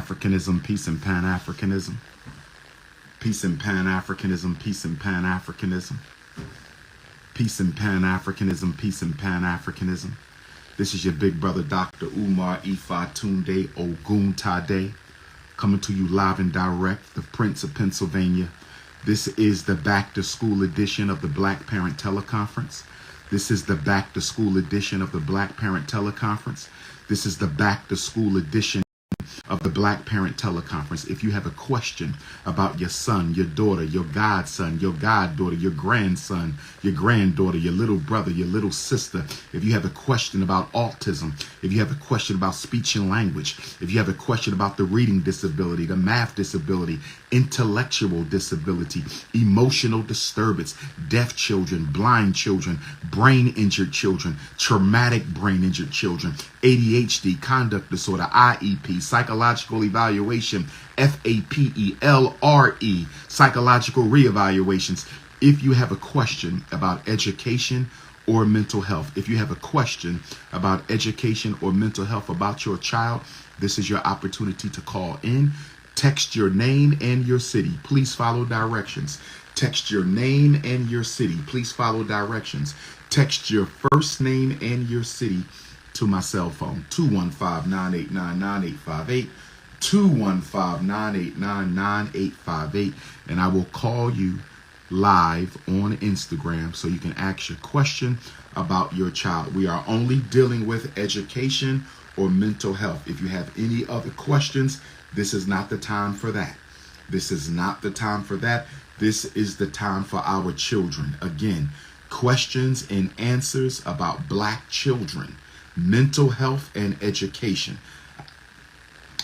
Pan-Africanism, peace and Pan-Africanism. Peace and Pan-Africanism, peace and Pan-Africanism. Peace and Pan-Africanism, peace and Pan-Africanism. This is your big brother, Dr. Umar 𝚂𝚗𝙸𝙺𝚂𝚗𝙱𝚂, coming to you live and direct, the Prince of Pennsylvania. This is the back to school edition of the Black Parent Teleconference. This is the back to school edition of the Black Parent Teleconference. This is the back to school edition of the Black Parent Teleconference. If you have a question about your son, your daughter, your godson, your goddaughter, your grandson, your granddaughter, your little brother, your little sister, if you have a question about autism, if you have a question about speech and language, if you have a question about the reading disability, the math disability, intellectual disability, emotional disturbance, deaf children, blind children, brain injured children, traumatic brain injured children, ADHD, conduct disorder, IEP, psychological evaluation, FAPELRE, psychological reevaluations. If you have a question about education or mental health, if you have a question about education or mental health about your child, this is your opportunity to call in. Text your name and your city. Please follow directions. Text your name and your city. Please follow directions. Text your first name and your city to my cell phone, 215-989-9858, 215-989-9858, and I will call you live on Instagram so you can ask your question about your child. We are only dealing with education or mental health. If you have any other questions, this is not the time for that. This is not the time for that. This is the time for our children. Again, questions and answers about Black children, mental health and education.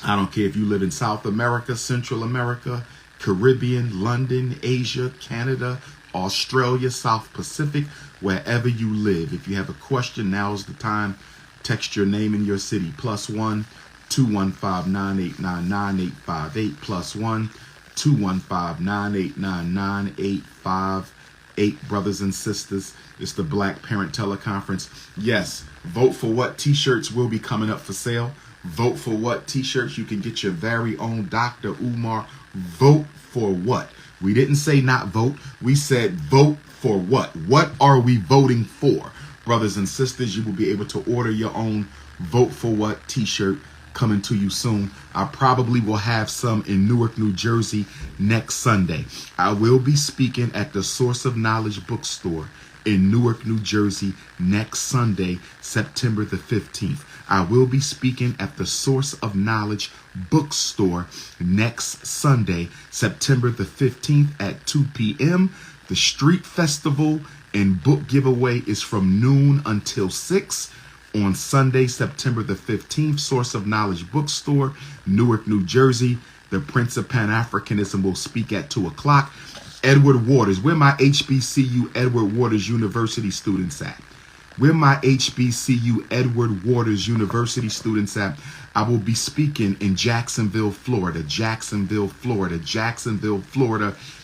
I don't care if you live in South America, Central America, Caribbean, London, Asia, Canada, Australia, South Pacific, wherever you live. If you have a question, now's the time. Text your name and your city, +1 215-989-9858, +1 215-989-9858. Brothers and sisters, it's the Black Parent Teleconference. Yes, Vote for What t-shirts will be coming up for sale. Vote for What t-shirts. You can get your very own Dr. Umar Vote for What. We didn't say not vote. We said vote for what. What are we voting for? Brothers and sisters, you will be able to order your own Vote for What t-shirt coming to you soon. I probably will have some in Newark, New Jersey next Sunday. I will be speaking at the Source of Knowledge bookstore in Newark, New Jersey next Sunday, September the 15th. I will be speaking at the Source of Knowledge bookstore next Sunday, September the 15th at 2 p.m. The street festival and book giveaway is from noon until 6 on Sunday, September the 15th. Source of Knowledge bookstore, Newark, New Jersey. The Prince of Pan Africanism will speak at 2 o'clock. Edward Waters, where my HBCU Edward Waters University students at? Where my HBCU Edward Waters University students at? I will be speaking in Jacksonville, Florida, Jacksonville, Florida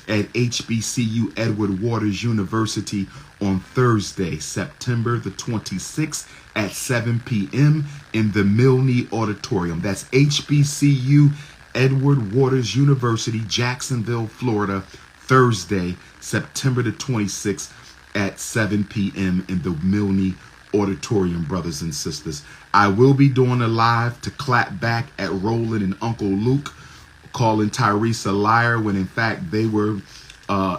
at HBCU Edward Waters University on Thursday, September the 26th at 7 p.m. in the Milne Auditorium. That's HBCU Edward Waters University, Jacksonville, Florida, Thursday, September the 26th at 7 p.m. in the Milne Auditorium, brothers and sisters. I will be doing a live to clap back at Roland and Uncle Luke, calling Tyrese a liar when in fact they were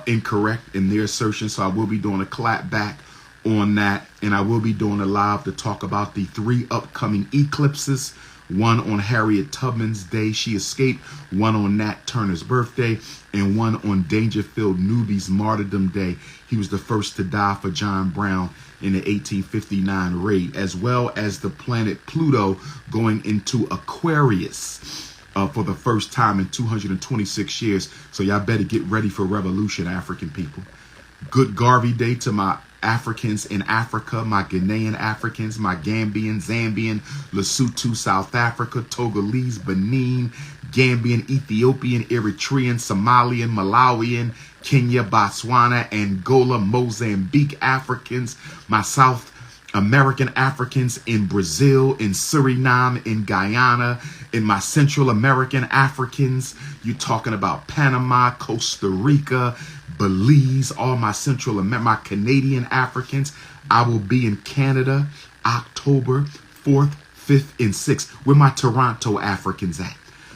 incorrect in their assertion. So I will be doing a clap back on that, and I will be doing a live to talk about the 3 upcoming eclipses. One on Harriet Tubman's day, she escaped, one on Nat Turner's birthday, and one on Dangerfield Newby's martyrdom day. He was the first to die for John Brown in the 1859 raid, as well as the planet Pluto going into Aquarius for the first time in 226 years. So y'all better get ready for revolution, African people. Good Garvey Day to my Africans in Africa, my Ghanaian Africans, my Gambian, Zambian, Lesotho, South Africa, Togolese, Benin, Gambian, Ethiopian, Eritrean, Somalian, Malawian, Kenya, Botswana, Angola, Mozambique Africans, my South American Africans in Brazil, in Suriname, in Guyana, in my Central American Africans. You're talking about Panama, Costa Rica, Belize, all my my Canadian Africans. I will be in Canada October 4th, 5th, and 6th. Where my Toronto Africans at?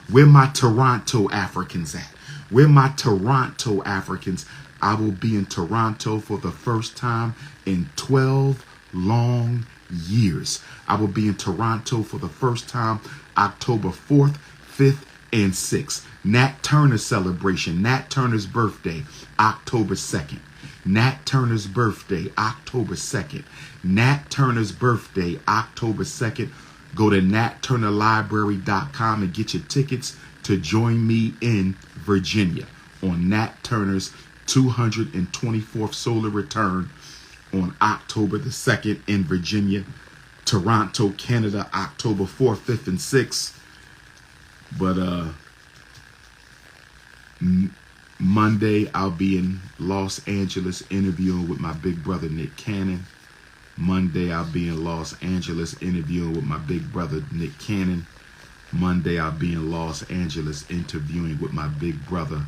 Where my Toronto Africans at? Where my Toronto Africans? I will be in Toronto for the first time in 12 long years. I will be in Toronto for the first time October 4th, 5th, and 6th. Nat Turner celebration, Nat Turner's birthday, October 2nd. Nat Turner's birthday, October 2nd. Nat Turner's birthday, October 2nd. Go to natturnerlibrary.com and get your tickets to join me in Virginia on Nat Turner's 224th solar return on October the 2nd in Virginia. Toronto, Canada, October 4th, 5th, and 6th. But Monday, I'll be in Los Angeles interviewing with my big brother, Nick Cannon. Monday, I'll be in Los Angeles interviewing with my big brother, Nick Cannon. Monday, I'll be in Los Angeles interviewing with my big brother,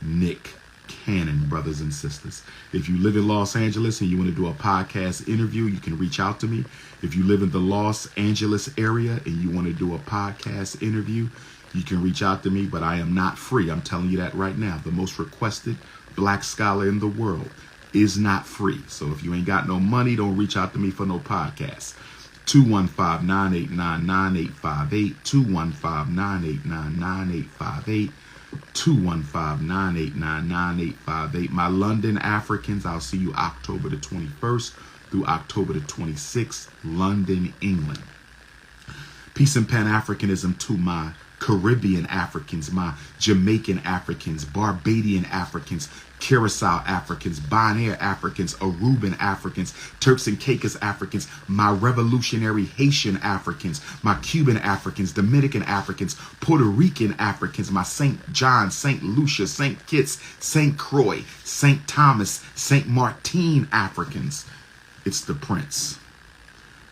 Nick Cannon, brothers and sisters. If you live in Los Angeles and you want to do a podcast interview, you can reach out to me. If you live in the Los Angeles area and you want to do a podcast interview, you can reach out to me, but I am not free. I'm telling you that right now. The most requested black scholar in the world is not free. So if you ain't got no money, don't reach out to me for no podcast. 215-989-9858, 215-989-9858, 215-989-9858. My London Africans, I'll see you October the 21st through October the 26th, London, England. Peace and Pan Africanism to my Caribbean Africans, my Jamaican Africans, Barbadian Africans, Curacao Africans, Bonaire Africans, Aruban Africans, Turks and Caicos Africans, my revolutionary Haitian Africans, my Cuban Africans, Dominican Africans, Puerto Rican Africans, my St. John, St. Lucia, St. Kitts, St. Croix, St. Thomas, St. Martin Africans. It's the Prince.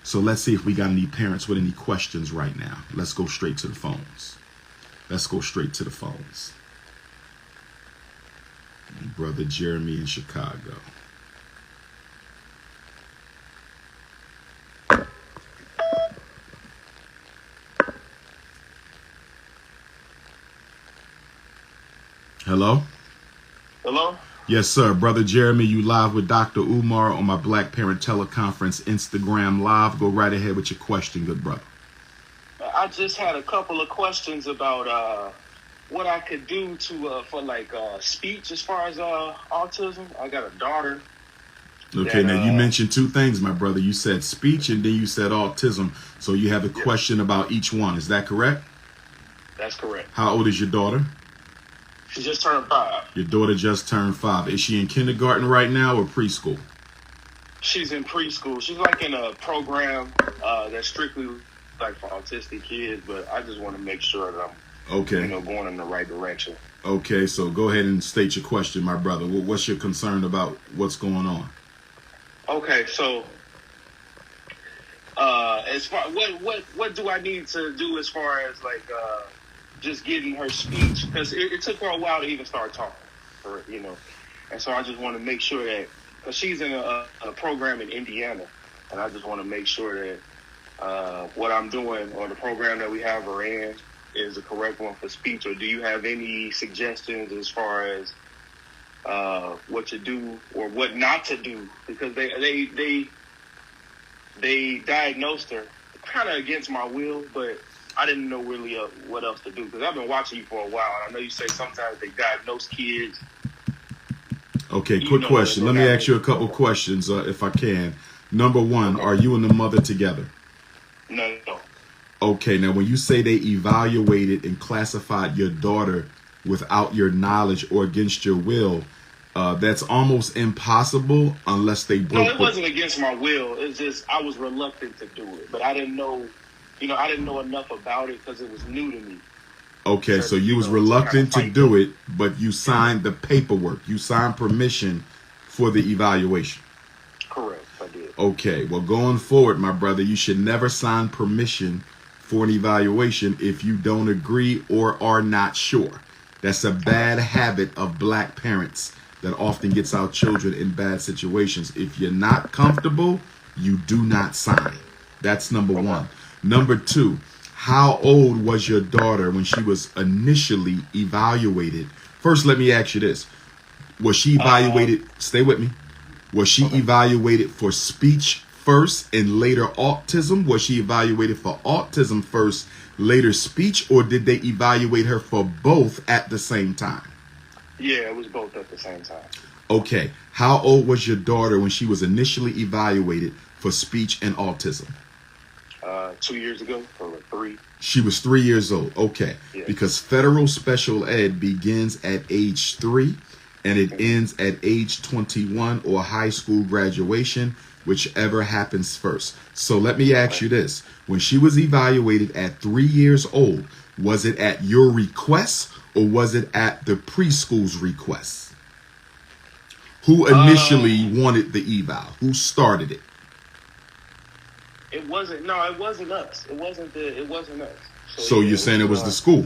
So let's see if we got any parents with any questions right now. Let's go straight to the phones. Let's go straight to the phones. Brother Jeremy in Chicago. Hello? Hello? Yes, sir. Brother Jeremy, you live with Dr. Umar on my Black Parent Teleconference Instagram Live. Go right ahead with your question, good brother. I just had a couple of questions about what I could do to for speech as far as autism. I got a daughter. Okay, now you mentioned two things, my brother. You said speech and then you said autism. So you have a question about each one. Is that correct? That's correct. How old is your daughter? She just turned 5. Your daughter just turned 5. Is she in kindergarten right now or preschool? She's in preschool. She's like in a program that's strictly like for autistic kids, but I just want to make sure that I'm going in the right direction. Okay, so go ahead and state your question, my brother. What's your concern about what's going on? Okay, so as far what do I need to do as far as just getting her speech, because it took her a while to even start talking, and so I just want to make sure that, because she's in a program in Indiana, and I just want to make sure that what I'm doing or the program that we have her in is the correct one for speech. Or do you have any suggestions as far as what to do or what not to do? Because they diagnosed her kind of against my will, but I didn't know really what else to do, because I've been watching you for a while. And I know you say sometimes they diagnose kids. Okay, quick question. Let me ask you a couple questions, if I can. Number one, are you and the mother together? No. Okay, now when you say they evaluated and classified your daughter without your knowledge or against your will, that's almost impossible unless they broke. No, it wasn't against my will. It's just I was reluctant to do it, but I didn't know. I didn't know enough about it because it was new to me. Okay, so you was reluctant to do it, but you signed the paperwork. You signed permission for the evaluation. Correct, I did. Okay, well, going forward, my brother, you should never sign permission for an evaluation if you don't agree or are not sure. That's a bad habit of black parents that often gets our children in bad situations. If you're not comfortable, you do not sign. That's number one. Number two, how old was your daughter when she was initially evaluated? First, let me ask you this. Was she evaluated? Stay with me. Was she evaluated for speech first and later autism? Was she evaluated for autism first, later speech, or did they evaluate her for both at the same time? Yeah, it was both at the same time. Okay. How old was your daughter when she was initially evaluated for speech and autism? 2 years ago, or 3. She was 3 years old. Okay. Yeah. Because federal special ed begins at age 3 and it ends at age 21 or high school graduation, whichever happens first. So let me ask you this. When she was evaluated at 3 years old, was it at your request or was it at the preschool's request? Who initially wanted the eval? Who started it? It wasn't. No, it wasn't us. It wasn't us. So you're saying it was the school?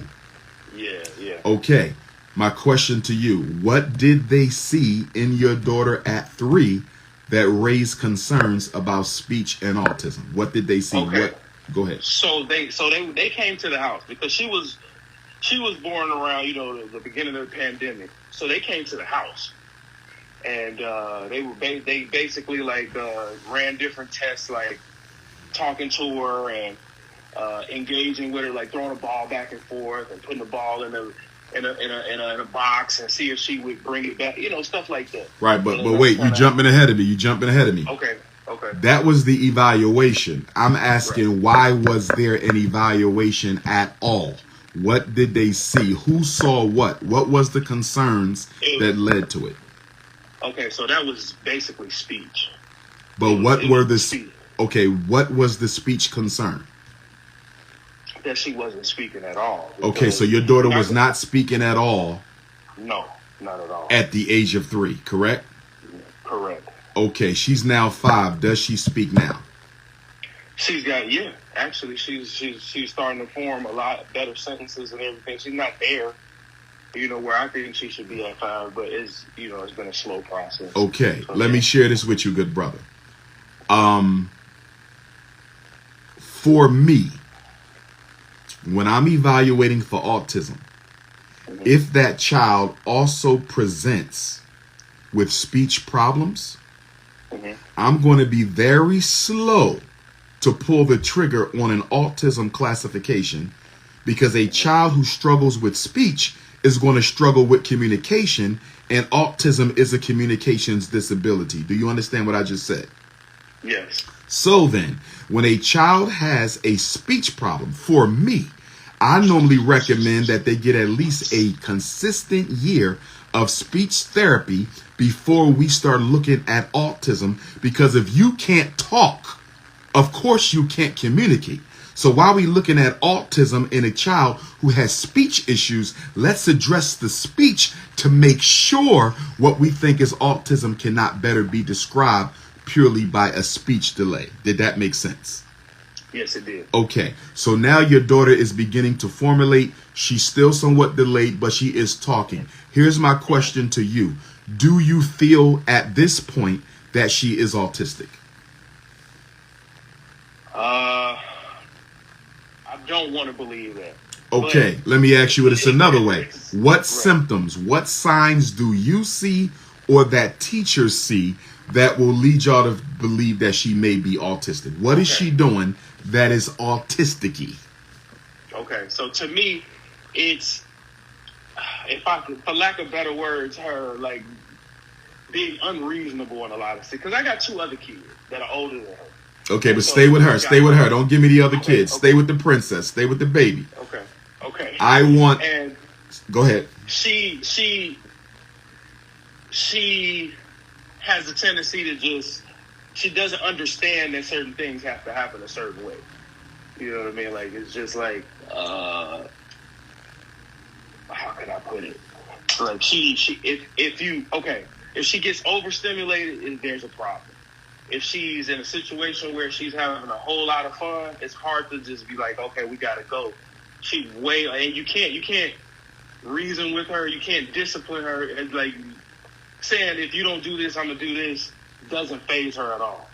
Yeah. Okay. My question to you, what did they see in your daughter at 3 that raised concerns about speech and autism? What did they see? Okay. Go ahead. So they came to the house because she was born around, the beginning of the pandemic. So they came to the house. And they basically ran different tests, like talking to her and engaging with her, like throwing a ball back and forth and putting the ball in a box and see if she would bring it back, stuff like that. Right, but wait, you jumping ahead of me. Okay. That was the evaluation. I'm asking, why was there an evaluation at all? What did they see? Who saw what? What was the concerns that led to it? Okay, so that was basically speech. But what was the speech concern? That she wasn't speaking at all. Okay, so your daughter was not speaking at all? No, not at all. At the age of 3, correct? Correct. Okay, she's now 5. Does she speak now? She's got, actually, she's starting to form a lot better sentences and everything. She's not there, where I think she should be at 5, but it's been a slow process. Okay, let me share this with you, good brother. For me, when I'm evaluating for autism, if that child also presents with speech problems, I'm going to be very slow to pull the trigger on an autism classification, because a child who struggles with speech is going to struggle with communication, and autism is a communications disability. Do you understand what I just said? Yes. So then, when a child has a speech problem, for me, I normally recommend that they get at least a consistent year of speech therapy before we start looking at autism, because if you can't talk, of course you can't communicate. So while we're looking at autism in a child who has speech issues, let's address the speech to make sure what we think is autism cannot better be described purely by a speech delay. Did that make sense? Yes, it did. Okay, so now your daughter is beginning to formulate. She's still somewhat delayed, but she is talking. Here's my question to you. Do you feel at this point that she is autistic? I don't want to believe that. Okay, but let me ask you this another way. What symptoms, what signs do you see or that teachers see that will lead y'all to believe that she may be autistic? What is she doing that is autistic-y? Okay, so to me, it's, for lack of better words, her being unreasonable in a lot of things. Because I got 2 other kids that are older than her. Okay, but stay with her. Stay with her. Don't give me the other kids. Stay with the princess. Stay with the baby. Okay. I want. And go ahead. She has a tendency to she doesn't understand that certain things have to happen a certain way. You know what I mean? Like, it's just like, how can I put it? Like if she gets overstimulated, there's a problem. if she's in a situation where she's having a whole lot of fun, it's hard to just be like, okay, we gotta go. And you can't reason with her, you can't discipline her, and like saying if you don't do this, I'm gonna do this, doesn't faze her at all.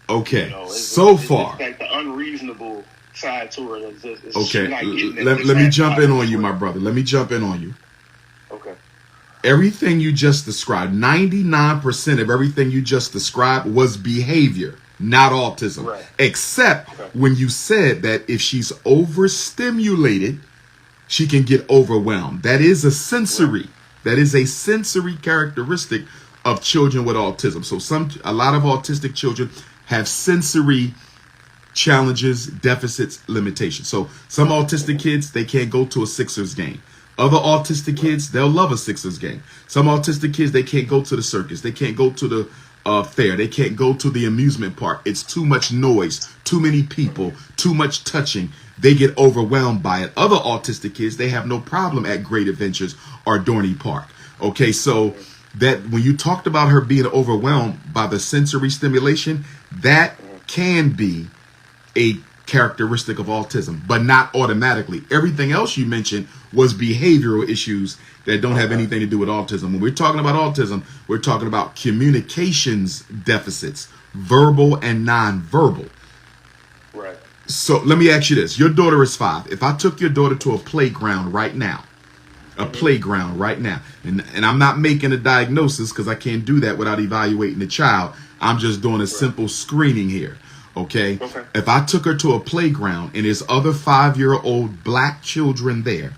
Okay, you know, it's like the unreasonable side to her. Okay, let me jump in on you, my brother. Let me jump in on you. Okay. Everything you just described, 99% of everything you just described was behavior, not autism. Right. Except when you said that if she's overstimulated, she can get overwhelmed. That is a sensory. That is a sensory characteristic of children with autism. So a lot of autistic children have sensory challenges, deficits, limitations. So some autistic kids, they can't go to a Sixers game. Other autistic kids, they'll love a Sixers game. Some autistic kids, they can't go to the circus. They can't go to the fair. They can't go to the amusement park. It's too much noise, too many people, too much touching. They get overwhelmed by it. Other autistic kids, they have no problem at Great Adventures or Dorney Park. Okay, so that when you talked about her being overwhelmed by the sensory stimulation, that can be a characteristic of autism, but not automatically. Everything else you mentioned was behavioral issues that don't have anything to do with autism. When we're talking about autism, we're talking about communications deficits, verbal and nonverbal. Right. So let me ask you this. Your daughter is 5. If I took your daughter to a playground right now, and I'm not making a diagnosis because I can't do that without evaluating the child. I'm just doing a simple screening here. Okay. If I took her to a playground and there's other 5-year-old black children there,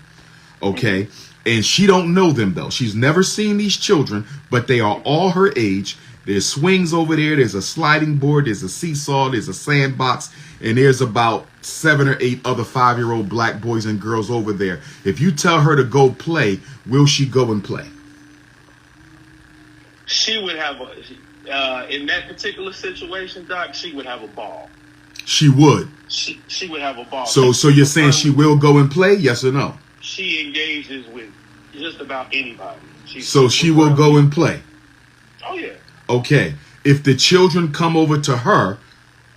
okay, and she don't know them though. She's never seen these children, but they are all her age. There's swings over there. There's a sliding board. There's a seesaw. There's a sandbox. And there's about 7 or 8 other 5-year-old black boys and girls over there. If you tell her to go play, will she go and play? She would have in that particular situation, Doc, she would have a ball. She would. She would have a ball. So you're saying she will go and play? Yes or no? She engages with just about anybody. So she will go and play? Oh, yeah. Okay. If the children come over to her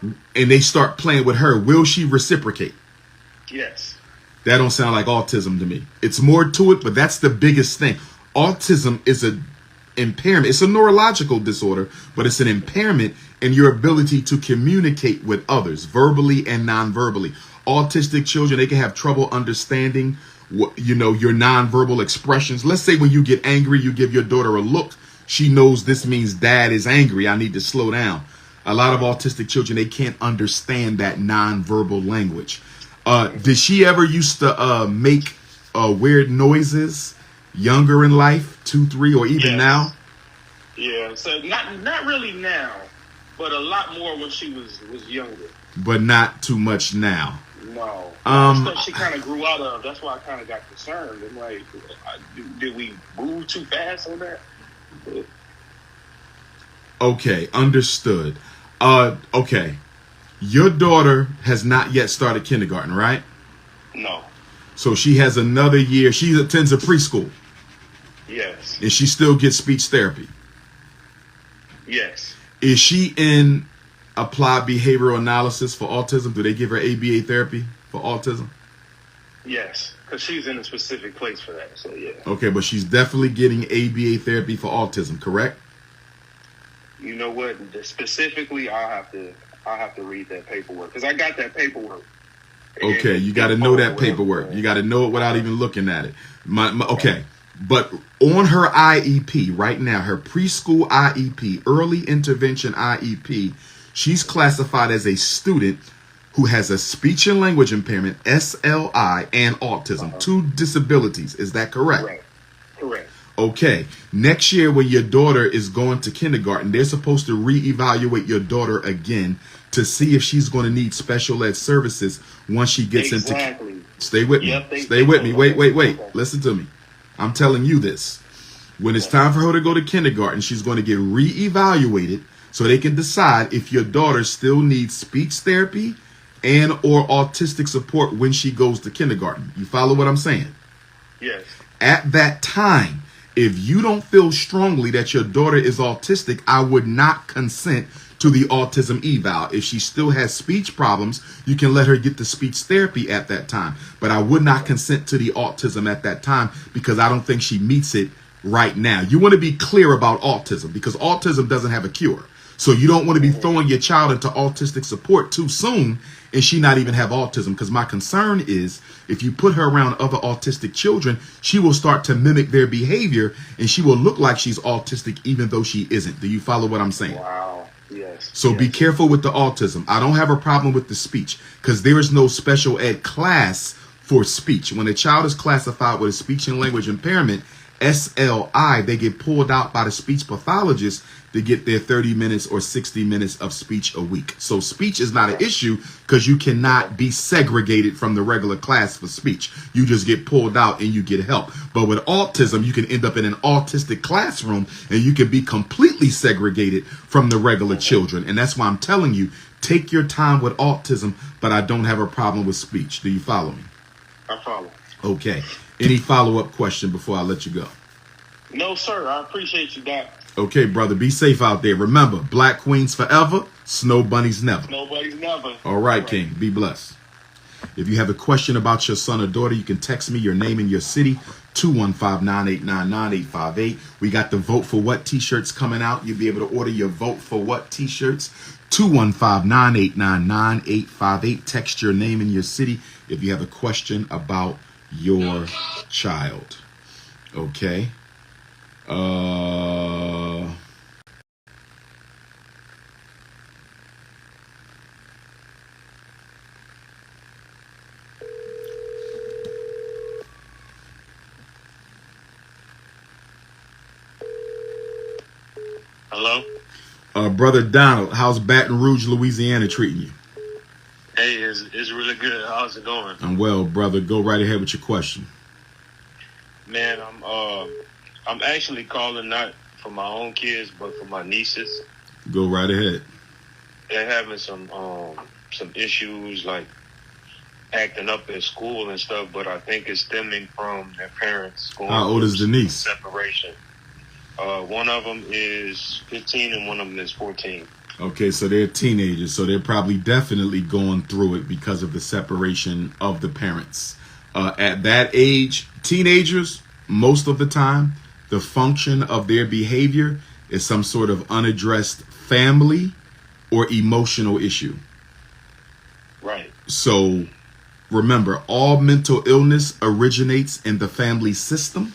and they start playing with her, will she reciprocate? Yes. That don't sound like autism to me. It's more to it, but that's the biggest thing. Autism is an impairment. It's a neurological disorder, but it's an impairment in your ability to communicate with others, verbally and non-verbally. Autistic children, they can have trouble understanding your nonverbal expressions. Let's say when you get angry, you give your daughter a look. She knows this means dad is angry. I need to slow down. A lot of autistic children, they can't understand that nonverbal language. Did she ever used to make weird noises younger in life, 2, 3, or even now? Yeah, so not really now, but a lot more when she was younger. But not too much now. No. Stuff she kind of grew out of. That's why I kind of got concerned. I'm like, did we move too fast on that? Okay, understood. Okay. Your daughter has not yet started kindergarten, right? No. So she has another year. She attends a preschool. Yes. And she still gets speech therapy. Yes. Is she in applied behavioral analysis for autism? Do they give her ABA therapy for autism? Yes, because she's in a specific place for that. So yeah. Okay, but she's definitely getting ABA therapy for autism, correct? You know what? Specifically, I'll have to read that paperwork because I got that paperwork. Okay, you got to know that paperwork. You got to know it without even looking at it. Okay, but on her IEP right now, her preschool IEP, early intervention IEP, she's classified as a student who has a speech and language impairment, SLI, and autism, 2 disabilities. Is that correct? Correct. Okay. Next year, when your daughter is going to kindergarten, they're supposed to reevaluate your daughter again to see if she's going to need special ed services once she gets into. Stay with me. Stay with me. Wait. Okay. Listen to me. I'm telling you this. When it's time for her to go to kindergarten, she's going to get reevaluated so they can decide if your daughter still needs speech therapy and or autistic support when she goes to kindergarten. You follow what I'm saying? Yes. At that time, if you don't feel strongly that your daughter is autistic, I would not consent to the autism eval. If she still has speech problems, you can let her get the speech therapy at that time. But I would not consent to the autism at that time because I don't think she meets it right now. You want to be clear about autism because autism doesn't have a cure. So you don't want to be throwing your child into autistic support too soon and she not even have autism, because my concern is if you put her around other autistic children, she will start to mimic their behavior and she will look like she's autistic even though she isn't. Do you follow what I'm saying? Wow. Yes. So yes. Be careful with the autism. I don't have a problem with the speech because there is no special ed class for speech. When a child is classified with a speech and language impairment, SLI, they get pulled out by the speech pathologist to get their 30 minutes or 60 minutes of speech a week. So speech is not an issue because you cannot be segregated from the regular class for speech. You just get pulled out and you get help. But with autism, you can end up in an autistic classroom and you can be completely segregated from the regular children. And that's why I'm telling you, take your time with autism, but I don't have a problem with speech. Do you follow me? I follow. Okay. Any follow-up question before I let you go? No, sir. I appreciate you, Doc. Okay, brother. Be safe out there. Remember, black queens forever, snow bunnies never. Nobody's never. All right, King. Be blessed. If you have a question about your son or daughter, you can text me your name and your city, 215-989-9858. We got the Vote for What t-shirts coming out. You'll be able to order your Vote for What t-shirts, 215-989-9858. Text your name and your city if you have a question about your child. Okay. Hello? Brother Donald, how's Baton Rouge, Louisiana treating you? Hey, it's really good. How's it going? I'm well, brother. Go right ahead with your question. Man, I'm actually calling not for my own kids, but for my nieces. Go right ahead. They're having some issues like acting up at school and stuff, but I think it's stemming from their parents going How old is the niece? Separation. One of them is 15 and one of them is 14. Okay, so they're teenagers, so they're probably definitely going through it because of the separation of the parents. At that age, teenagers, most of the time, the function of their behavior is some sort of unaddressed family or emotional issue. Right. So remember, all mental illness originates in the family system.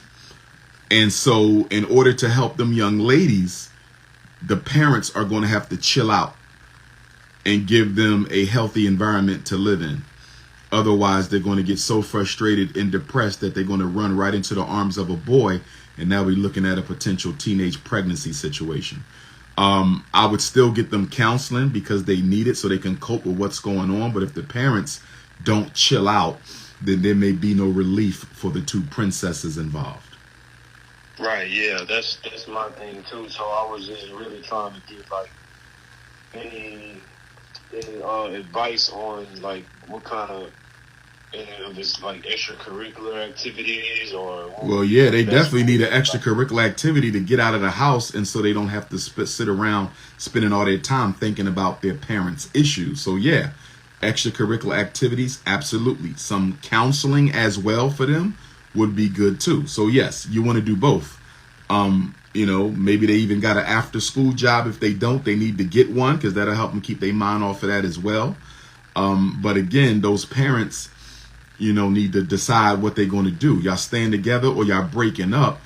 And so in order to help them young ladies, the parents are going to have to chill out and give them a healthy environment to live in. Otherwise, they're going to get so frustrated and depressed that they're going to run right into the arms of a boy. And now we're looking at a potential teenage pregnancy situation. I would still get them counseling because they need it so they can cope with what's going on. But if the parents don't chill out, then there may be no relief for the two princesses involved. Right, yeah, that's my thing too. So I was just really trying to get like any advice on like what kind of this like extracurricular activities or. Well, yeah, they definitely need an extracurricular activity to get out of the house, and so they don't have to sit around spending all their time thinking about their parents' issues. So yeah, extracurricular activities, absolutely. Some counseling as well for them would be good too. So yes, you want to do both. Maybe they even got an after school job. If they don't, they need to get one because that'll help them keep their mind off of that as well. But again, those parents, need to decide what they're going to do. Y'all staying together or y'all breaking up.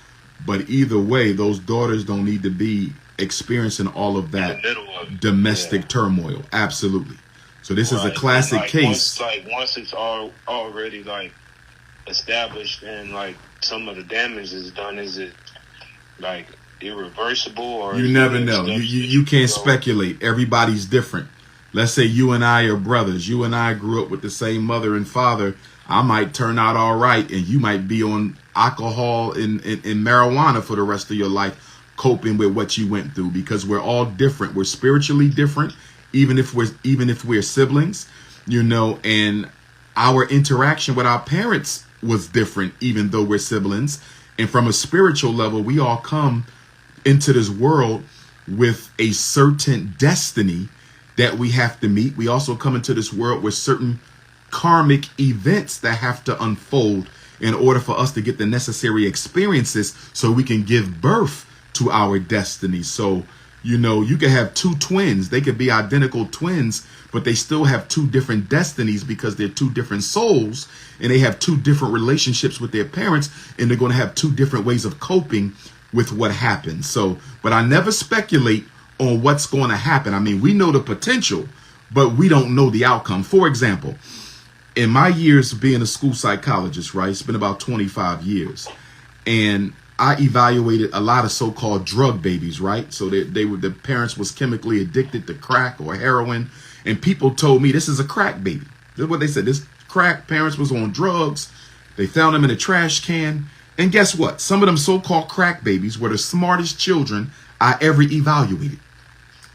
But either way, those daughters don't need to be experiencing all of that domestic turmoil. Absolutely. So this is a classic case. Once it's already like established and like some of the damage is done, is it like irreversible or you never know? You can't speculate. Everybody's different. Let's say you and I are brothers. You and I grew up with the same mother and father. I might turn out all right and you might be on alcohol and marijuana for the rest of your life, coping with what you went through, because we're all different. We're spiritually different, even if we're siblings, and our interaction with our parents was different, even though we're siblings. And from a spiritual level, we all come into this world with a certain destiny that we have to meet. We also come into this world with certain karmic events that have to unfold in order for us to get the necessary experiences so we can give birth to our destiny. So, you know, you can have two twins. They could be identical twins, but they still have two different destinies because they're two different souls, and they have two different relationships with their parents, and they're going to have two different ways of coping with what happens. So, but I never speculate on what's going to happen. I mean, we know the potential, but we don't know the outcome. For example, in my years being a school psychologist, right, it's been about 25 years, and I evaluated a lot of so-called drug babies, right? So the parents was chemically addicted to crack or heroin, and people told me this is a crack baby. This is what they said. This crack parents was on drugs. They found them in a trash can, and guess what? Some of them so-called crack babies were the smartest children I ever evaluated,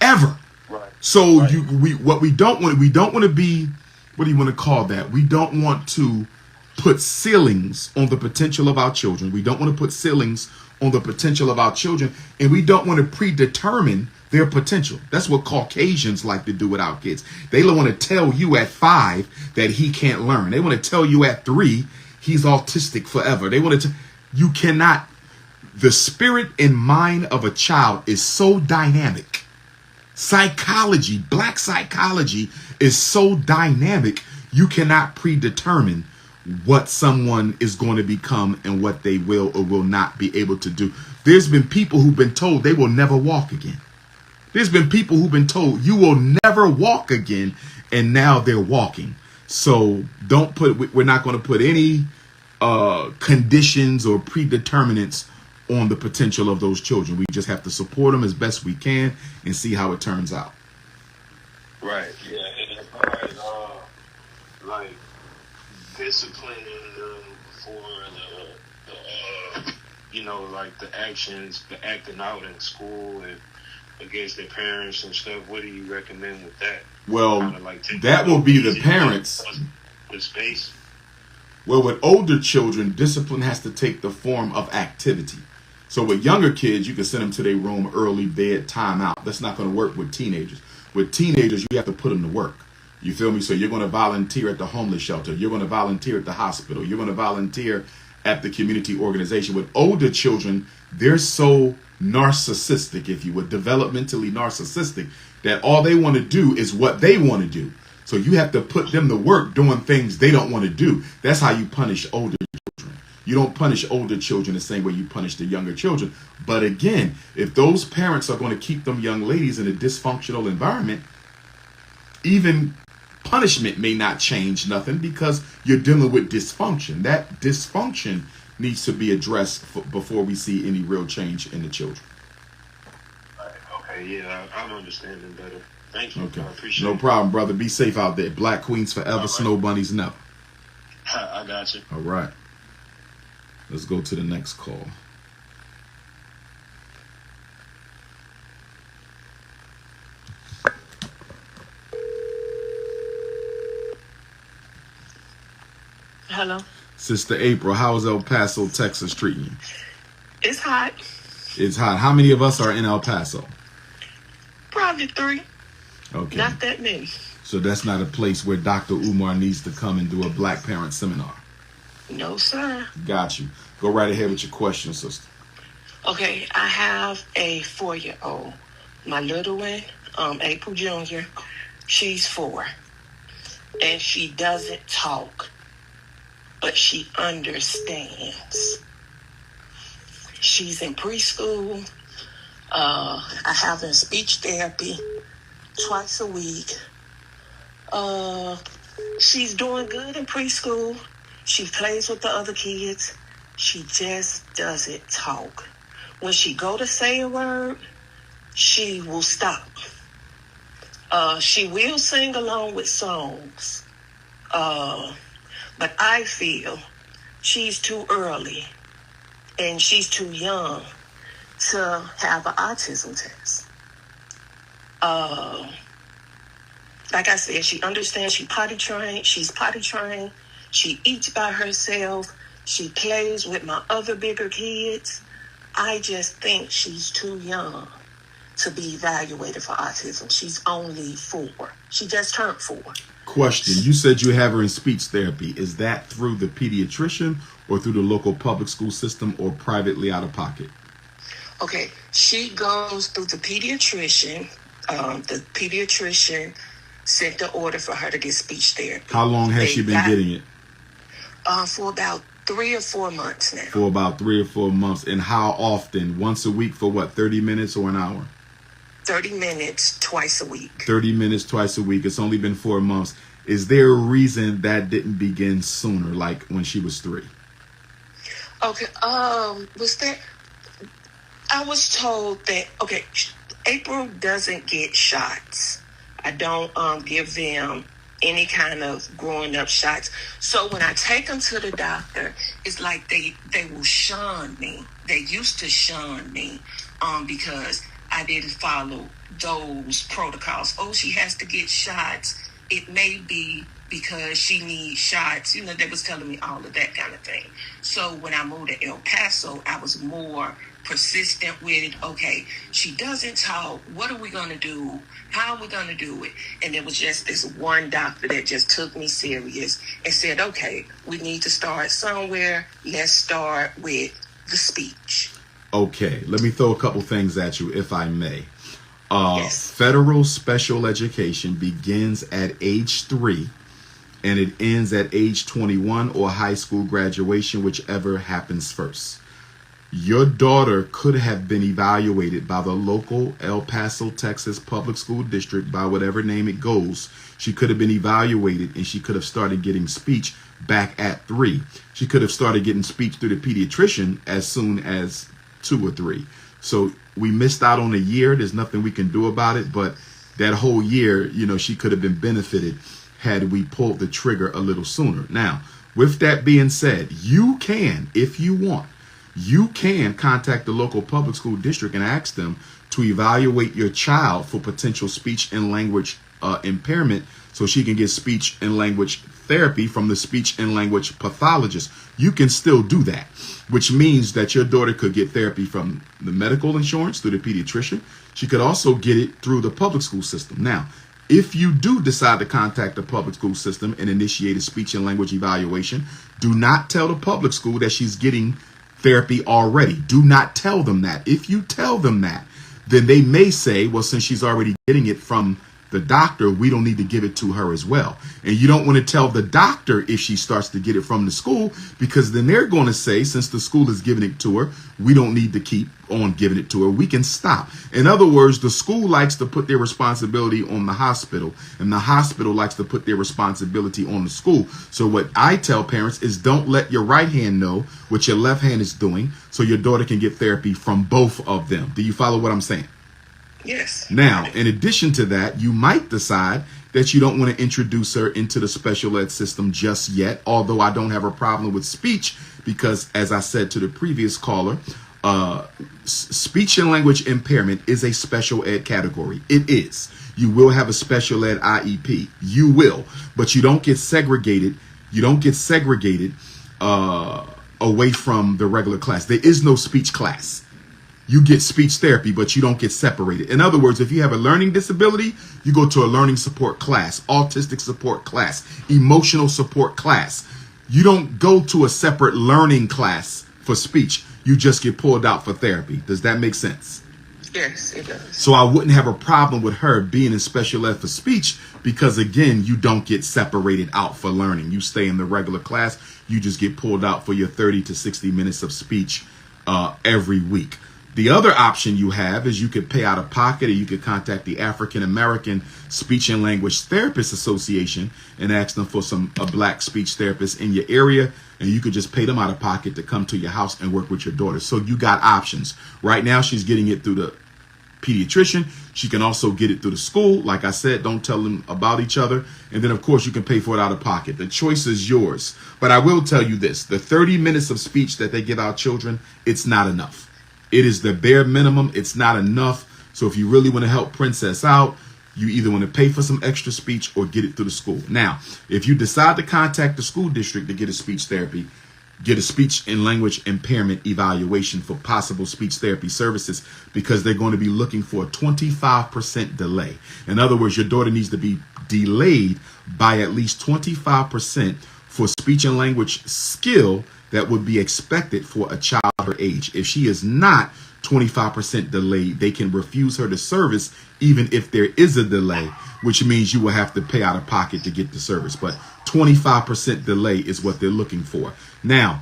ever. Right. So Right. we don't want to be, what do you want to call that? We don't want to put ceilings on the potential of our children. We don't want to put ceilings on the potential of our children, and we don't want to predetermine their potential. That's what Caucasians like to do with our kids. They want to tell you at 5 that he can't learn. They want to tell you at 3 he's autistic forever. They want to you cannot. The spirit and mind of a child is so dynamic. Psychology, black psychology is so dynamic. You cannot predetermine what someone is going to become and what they will or will not be able to do. There's been people who've been told they will never walk again. There's been people who've been told you will never walk again, and now they're walking. So we're not going to put any conditions or predeterminants on the potential of those children. We just have to support them as best we can and see how it turns out. Right. Yeah. And as far as like disciplining them for the you know, like the actions, the acting out in school and against their parents and stuff, what do you recommend with that? Well, kind of like that will be the parents. The space. Well, with older children, discipline has to take the form of activity. So with younger kids, you can send them to their room early, bed, time out. That's not going to work with teenagers. With teenagers, you have to put them to work. You feel me? So you're going to volunteer at the homeless shelter. You're going to volunteer at the hospital. You're going to volunteer at the community organization. With older children, they're so narcissistic, if you would, developmentally narcissistic, that all they want to do is what they want to do. So you have to put them to work doing things they don't want to do. That's how you punish older children. You don't punish older children the same way you punish the younger children. But again, if those parents are going to keep them young ladies in a dysfunctional environment, even punishment may not change nothing because you're dealing with dysfunction. That dysfunction needs to be addressed before we see any real change in the children. Okay, yeah, I'm understanding better. Thank you. Okay. I appreciate No it. problem, brother. Be safe out there. Black queens forever, right. snow bunnies never. I got you. All right. Let's go to the next call. Hello. Sister April, how's El Paso, Texas treating you? It's hot. It's hot. How many of us are in El Paso? Probably 3. Okay. Not that many. So that's not a place where Dr. Umar needs to come and do a black parent seminar. No, sir. Got you. Go right ahead with your question, sister. Okay, I have a 4-year-old. My little one, April Jr., she's 4. And she doesn't talk, but she understands. She's in preschool. I have her in speech therapy twice a week. She's doing good in preschool. She plays with the other kids. She just doesn't talk. When she go to say a word, she will stop. She will sing along with songs. But I feel she's too early and she's too young to have an autism test. Like I said, she understands, she's potty trained. She eats by herself. She plays with my other bigger kids. I just think she's too young to be evaluated for autism. She's only 4. She just turned 4. Question. You said you have her in speech therapy. Is that through the pediatrician or through the local public school system or privately out of pocket? Okay, she goes through the pediatrician. The pediatrician sent the order for her to get speech therapy. How long has she been getting it? For about 3 or 4 months now. For about 3 or 4 months. And how often? Once a week for what, 30 minutes or an hour? 30 minutes twice a week. 30 minutes twice a week. It's only been 4 months. Is there a reason that didn't begin sooner, like when she was 3? Okay, was there... I was told that, okay, April doesn't get shots. I don't give them any kind of growing up shots. So when I take them to the doctor, it's like they will shun me. They used to shun me because I didn't follow those protocols. Oh, she has to get shots. It may be because she needs shots. You know, they was telling me all of that kind of thing. So when I moved to El Paso, I was more persistent with it. Okay, she doesn't talk. What are we going to do? How are we going to do it? And it was just this one doctor that just took me serious and said, okay, we need to start somewhere. Let's start with the speech. Okay, let me throw a couple things at you, if I may. Yes. Federal special education begins at age 3 and it ends at age 21 or high school graduation, whichever happens first. Your daughter could have been evaluated by the local El Paso, Texas public school district, by whatever name it goes. She could have been evaluated and she could have started getting speech back at 3. She could have started getting speech through the pediatrician as soon as 2 or 3. So we missed out on a year. There's nothing we can do about it. But that whole year, you know, she could have been benefited had we pulled the trigger a little sooner. Now, with that being said, you can, if you want, you can contact the local public school district and ask them to evaluate your child for potential speech and language impairment so she can get speech and language therapy from the speech and language pathologist. You can still do that, which means that your daughter could get therapy from the medical insurance through the pediatrician. She could also get it through the public school system. Now, if you do decide to contact the public school system and initiate a speech and language evaluation, do not tell the public school that she's getting therapy already. Do not tell them that. If you tell them that, then they may say, well, since she's already getting it from the doctor, we don't need to give it to her as well. And you don't want to tell the doctor if she starts to get it from the school, because then they're going to say, since the school is giving it to her, we don't need to keep on giving it to her. We can stop. In other words, the school likes to put their responsibility on the hospital, and the hospital likes to put their responsibility on the school. So what I tell parents is, don't let your right hand know what your left hand is doing, so your daughter can get therapy from both of them. Do you follow what I'm saying? Yes. Now, in addition to that, you might decide that you don't want to introduce her into the special ed system just yet, although I don't have a problem with speech because, as I said to the previous caller, speech and language impairment is a special ed category. It is. You will have a special ed IEP. You will. But you don't get segregated. You don't get segregated away from the regular class. There is no speech class. You get speech therapy, but you don't get separated. In other words, if you have a learning disability, you go to a learning support class, autistic support class, emotional support class. You don't go to a separate learning class for speech. You just get pulled out for therapy. Does that make sense? Yes, it does. So I wouldn't have a problem with her being in special ed for speech because, again, you don't get separated out for learning. You stay in the regular class. You just get pulled out for your 30 to 60 minutes of speech every week. The other option you have is you could pay out of pocket, or you could contact the African American Speech and Language Therapists Association and ask them for a black speech therapist in your area, and you could just pay them out of pocket to come to your house and work with your daughter. So you got options. Right now, she's getting it through the pediatrician. She can also get it through the school. Like I said, don't tell them about each other. And then, of course, you can pay for it out of pocket. The choice is yours. But I will tell you this. The 30 minutes of speech that they give our children, it's not enough. It is the bare minimum. It's not enough. So if you really want to help Princess out, you either want to pay for some extra speech or get it through the school. Now, if you decide to contact the school district to get a speech therapy, get a speech and language impairment evaluation for possible speech therapy services, because they're going to be looking for a 25% delay. In other words, your daughter needs to be delayed by at least 25% for speech and language skill that would be expected for a child her age. If she is not 25% delayed, they can refuse her the service even if there is a delay, which means you will have to pay out of pocket to get the service. But 25% delay is what they're looking for. Now,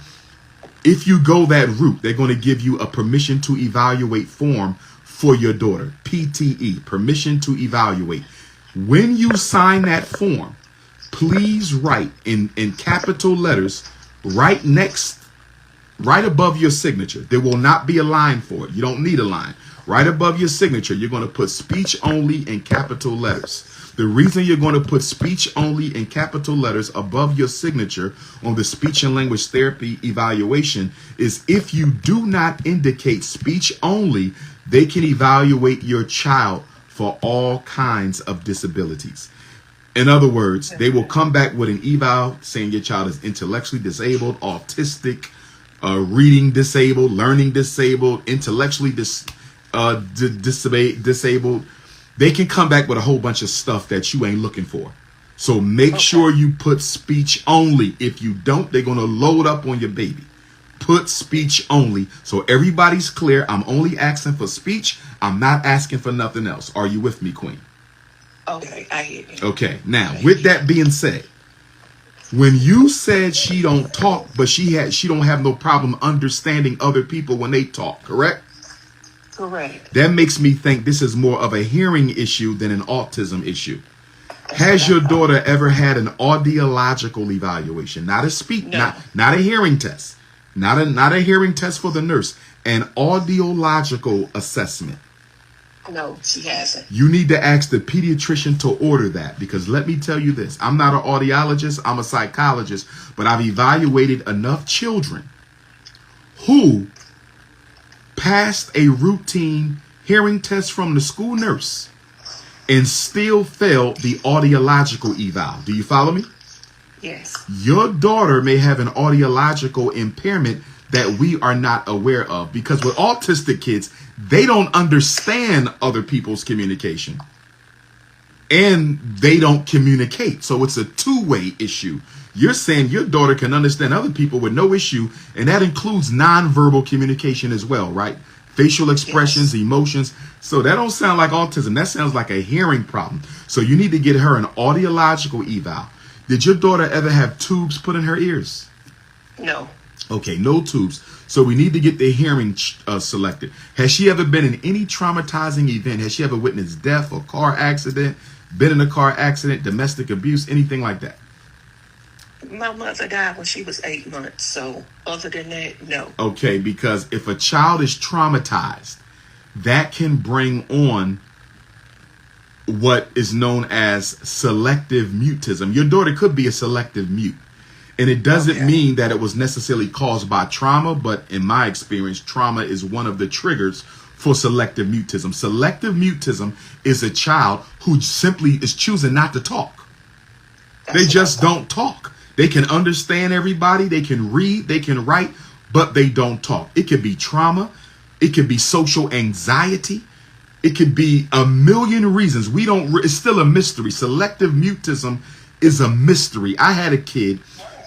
if you go that route, they're going to give you a permission to evaluate form for your daughter, PTE, permission to evaluate. When you sign that form, please write in capital letters right above your signature. There will not be a line for it. You don't need a line. Right above your signature, you're going to put speech only in capital letters. The reason you're going to put speech only in capital letters above your signature on the speech and language therapy evaluation is if you do not indicate speech only, they can evaluate your child for all kinds of disabilities. In other words, they will come back with an eval saying your child is intellectually disabled, autistic, reading disabled, learning disabled, intellectually disabled. They can come back with a whole bunch of stuff that you ain't looking for. So make sure you put speech only. If you don't, they're going to load up on your baby. Put speech only so everybody's clear. I'm only asking for speech. I'm not asking for nothing else. Are you with me, Queen? Okay, I hear you. Okay, now with that being said, when you said she don't talk, but she don't have no problem understanding other people when they talk, correct? Correct. That makes me think this is more of a hearing issue than an autism issue. Has your daughter ever had an audiological evaluation? Not a speak, No. not a hearing test, not a hearing test for the nurse, an audiological assessment. No, she hasn't. You need to ask the pediatrician to order that, because let me tell you this, I'm not an audiologist, I'm a psychologist, but I've evaluated enough children who passed a routine hearing test from the school nurse and still failed the audiological eval. Do you follow me? Yes. Your daughter may have an audiological impairment that we are not aware of, because with autistic kids, they don't understand other people's communication and they don't communicate. So it's a two-way issue. You're saying your daughter can understand other people with no issue, and that includes nonverbal communication as well, right? Facial expressions, yes, emotions. So that don't sound like autism. That sounds like a hearing problem. So you need to get her an audiological eval. Did your daughter ever have tubes put in her ears? No. Okay, no tubes. So we need to get the hearing selected. Has she ever been in any traumatizing event? Has she ever witnessed death or car accident, been in a car accident, domestic abuse, anything like that? My mother died when she was 8 months. So other than that, no. Okay, because if a child is traumatized, that can bring on what is known as selective mutism. Your daughter could be a selective mute. And it doesn't mean that it was necessarily caused by trauma, but in my experience, trauma is one of the triggers for selective mutism. Selective mutism is a child who simply is choosing not to talk. They just don't talk. They can understand everybody, they can read, they can write, but they don't talk. It could be trauma, it could be social anxiety, it could be a million reasons. It's still a mystery. Selective mutism is a mystery. I had a kid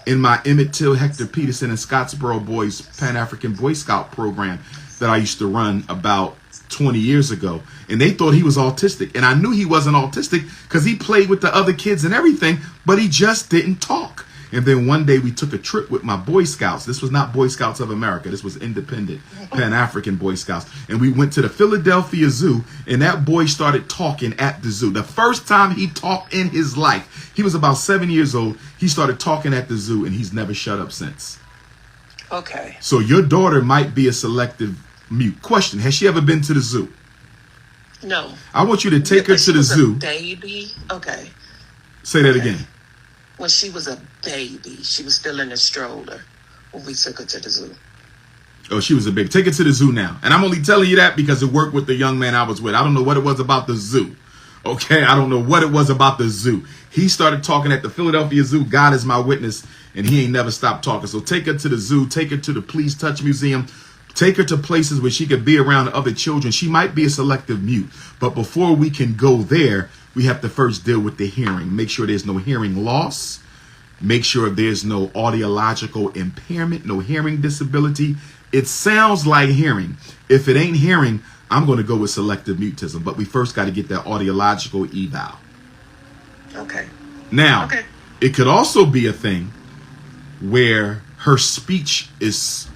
in my Emmett Till, Hector Peterson, and Scottsboro Boys Pan African Boy Scout program that I used to run about 20 years ago. And they thought he was autistic. And I knew he wasn't autistic because he played with the other kids and everything, but he just didn't talk. And then one day we took a trip with my Boy Scouts. This was not Boy Scouts of America. This was independent Pan-African Boy Scouts. And we went to the Philadelphia Zoo, and that boy started talking at the zoo. The first time he talked in his life. He was about 7 years old. He started talking at the zoo, and he's never shut up since. Okay. So your daughter might be a selective mute. Question, has she ever been to the zoo? No. I want you to take her to the zoo. Baby. Okay. Say that again. When she was a baby, she was still in a stroller when we took her to the zoo. Oh, she was a baby. Take her to the zoo now. And I'm only telling you that because it worked with the young man I was with. I don't know what it was about the zoo, Okay, I don't know what it was about the zoo. He started talking at the Philadelphia Zoo. God is my witness, and he ain't never stopped talking. So take her to the zoo, take her to the Please Touch Museum, take her to places where she could be around other children. She might be a selective mute, but before we can go there, we have to first deal with the hearing. Make sure there's no hearing loss. Make sure there's no audiological impairment, no hearing disability. It sounds like hearing. If it ain't hearing, I'm going to go with selective mutism. But we first got to get that audiological eval. Okay. Now, it could also be a thing where her speech is...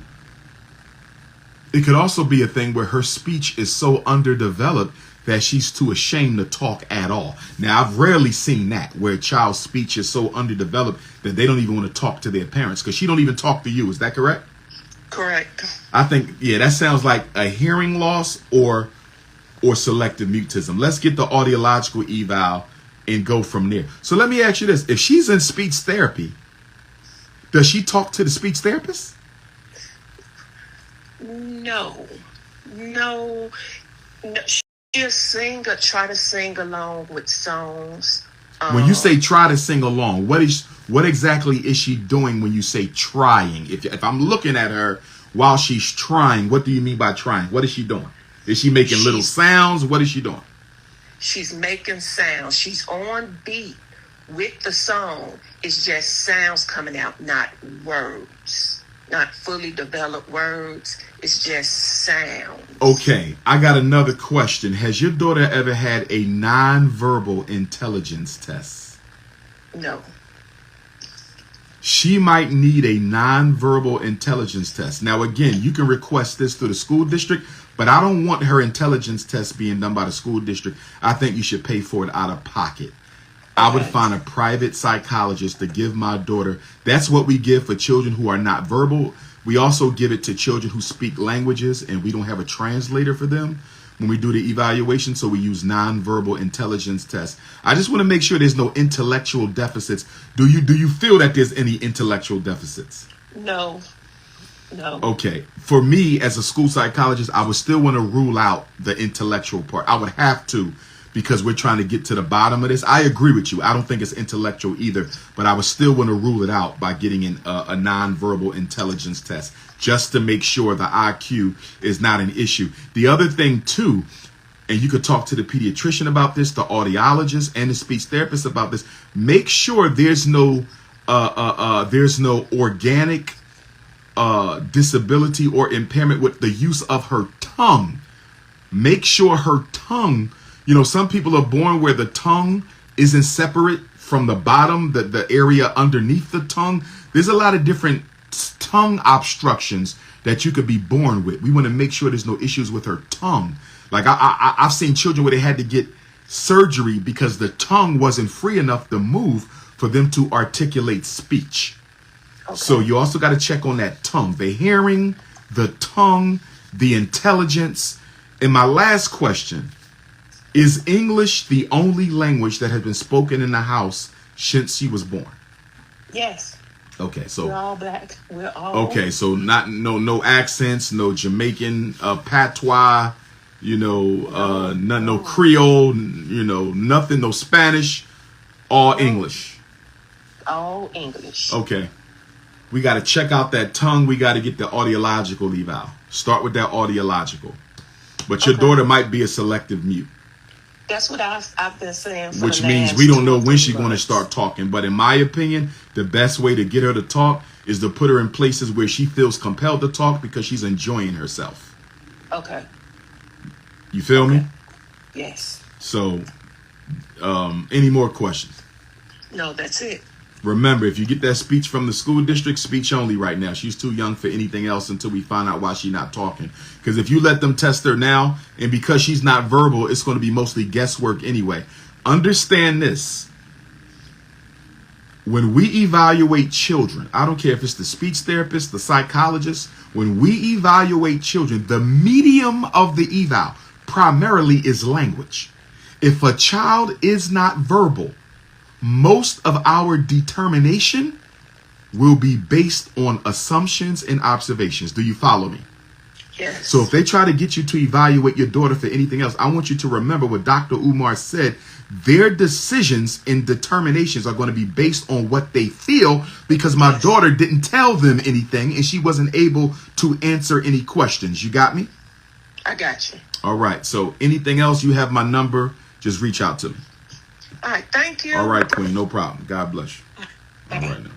It could also be a thing where her speech is so underdeveloped that she's too ashamed to talk at all. Now, I've rarely seen that, where a child's speech is so underdeveloped that they don't even want to talk to their parents, because she don't even talk to you. Is that correct? Correct. I think, yeah, that sounds like a hearing loss or selective mutism. Let's get the audiological eval and go from there. So let me ask you this. If she's in speech therapy, does she talk to the speech therapist? No. She'll sing or try to sing along with songs. When you say try to sing along, what exactly is she doing when you say trying? If I'm looking at her while she's trying, what do you mean by trying? What is she doing? Is she making little sounds? What is she doing? She's making sounds. She's on beat with the song. It's just sounds coming out, not words. Not fully developed words. It's just sound. Okay, I got another question. Has your daughter ever had a nonverbal intelligence test? No. She might need a nonverbal intelligence test. Now, again, you can request this through the school district, but I don't want her intelligence test being done by the school district. I think you should pay for it out of pocket. I would find a private psychologist to give my daughter. That's what we give for children who are not verbal. We also give it to children who speak languages, and we don't have a translator for them when we do the evaluation. So we use nonverbal intelligence tests. I just want to make sure there's no intellectual deficits. Do you feel that there's any intellectual deficits? No. Okay. For me, as a school psychologist, I would still want to rule out the intellectual part. I would have to, because we're trying to get to the bottom of this. I agree with you. I don't think it's intellectual either, but I would still want to rule it out by getting in a nonverbal intelligence test, just to make sure the IQ is not an issue. The other thing too, and you could talk to the pediatrician about this, the audiologist and the speech therapist about this, make sure there's no organic disability or impairment with the use of her tongue. Make sure her tongue, some people are born where the tongue isn't separate from the bottom, the area underneath the tongue. There's a lot of different tongue obstructions that you could be born with. We want to make sure there's no issues with her tongue. Like I've seen children where they had to get surgery because the tongue wasn't free enough to move for them to articulate speech. Okay. So you also got to check on that tongue, the hearing, the tongue, the intelligence. And my last question, is English the only language that has been spoken in the house since she was born? Yes. Okay, so we're all black. We're all okay. So no accents, no Jamaican patois, no Creole, nothing, no Spanish, all English. All English. Okay, we got to check out that tongue. We got to get the audiological eval. Start with that audiological. But your daughter might be a selective mute. That's what I've been saying. Which means we don't know when she's going to start talking. But in my opinion, the best way to get her to talk is to put her in places where she feels compelled to talk because she's enjoying herself. Okay. You feel me? Yes. So, any more questions? No, that's it. Remember, if you get that speech from the school district, speech only right now. She's too young for anything else until we find out why she's not talking. Because if you let them test her now, and because she's not verbal, it's going to be mostly guesswork anyway. Understand this. When we evaluate children, I don't care if it's the speech therapist, the psychologist, when we evaluate children, the medium of the eval primarily is language. If a child is not verbal, most of our determination will be based on assumptions and observations. Do you follow me? Yes. So if they try to get you to evaluate your daughter for anything else, I want you to remember what Dr. Umar said. Their decisions and determinations are going to be based on what they feel, because my daughter didn't tell them anything and she wasn't able to answer any questions. You got me? I got you. All right. So anything else, you have my number. Just reach out to me. All right. Thank you. All right, Queen. No problem. God bless you. All right now.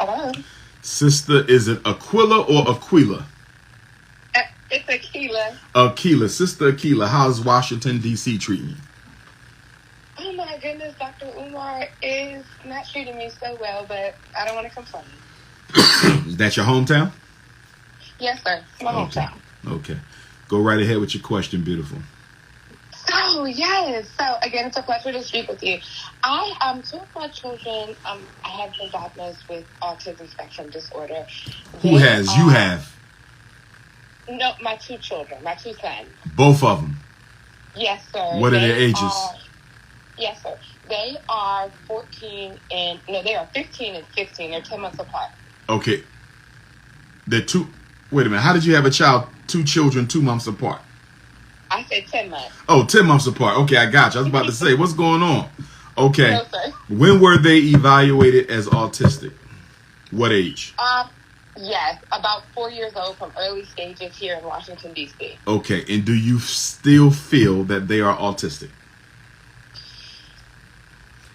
Hello. Sister, is it Aquila or Aquila? It's Aquila. Aquila. Sister Aquila, how's Washington, D.C. treating you? Oh my goodness, Dr. Umar is not treating me so well, but I don't want to complain. Is that your hometown? Yes, sir. It's my hometown. Okay. Go right ahead with your question, beautiful. So, yes. So, again, it's a pleasure to speak with you. Two of my children, I have been diagnosed with autism spectrum disorder. Who has? You have? No, my two children, my two sons. Both of them? Yes, sir. What are their ages? Yes, sir. They are 14 and, no, they are 15 and 16. They're 10 months apart. Okay. Wait a minute. How did you have a child, two children, 2 months apart? I said 10 months. Oh, 10 months apart. Okay, I got you. I was about to say, what's going on? Okay. No, sir. When were they evaluated as autistic? What age? Yes, about 4 years old, from early stages here in Washington, D.C. Okay, and do you still feel that they are autistic?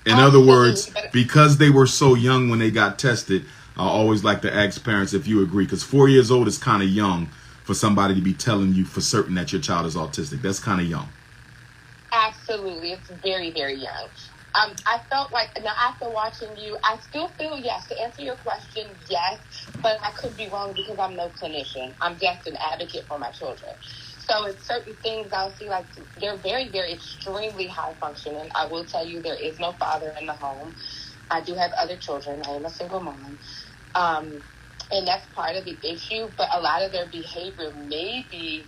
In other words, because they were so young when they got tested, I always like to ask parents if you agree, because 4 years old is kind of young for somebody to be telling you for certain that your child is autistic. That's kind of young. Absolutely. It's very, very young. I felt like, now after watching you, I still feel yes. To answer your question, yes, but I could be wrong because I'm no clinician. I'm just an advocate for my children. So it's certain things I'll see, like they're very, very extremely high functioning. I will tell you there is no father in the home. I do have other children. I am a single mom. And that's part of the issue, but a lot of their behavior may be,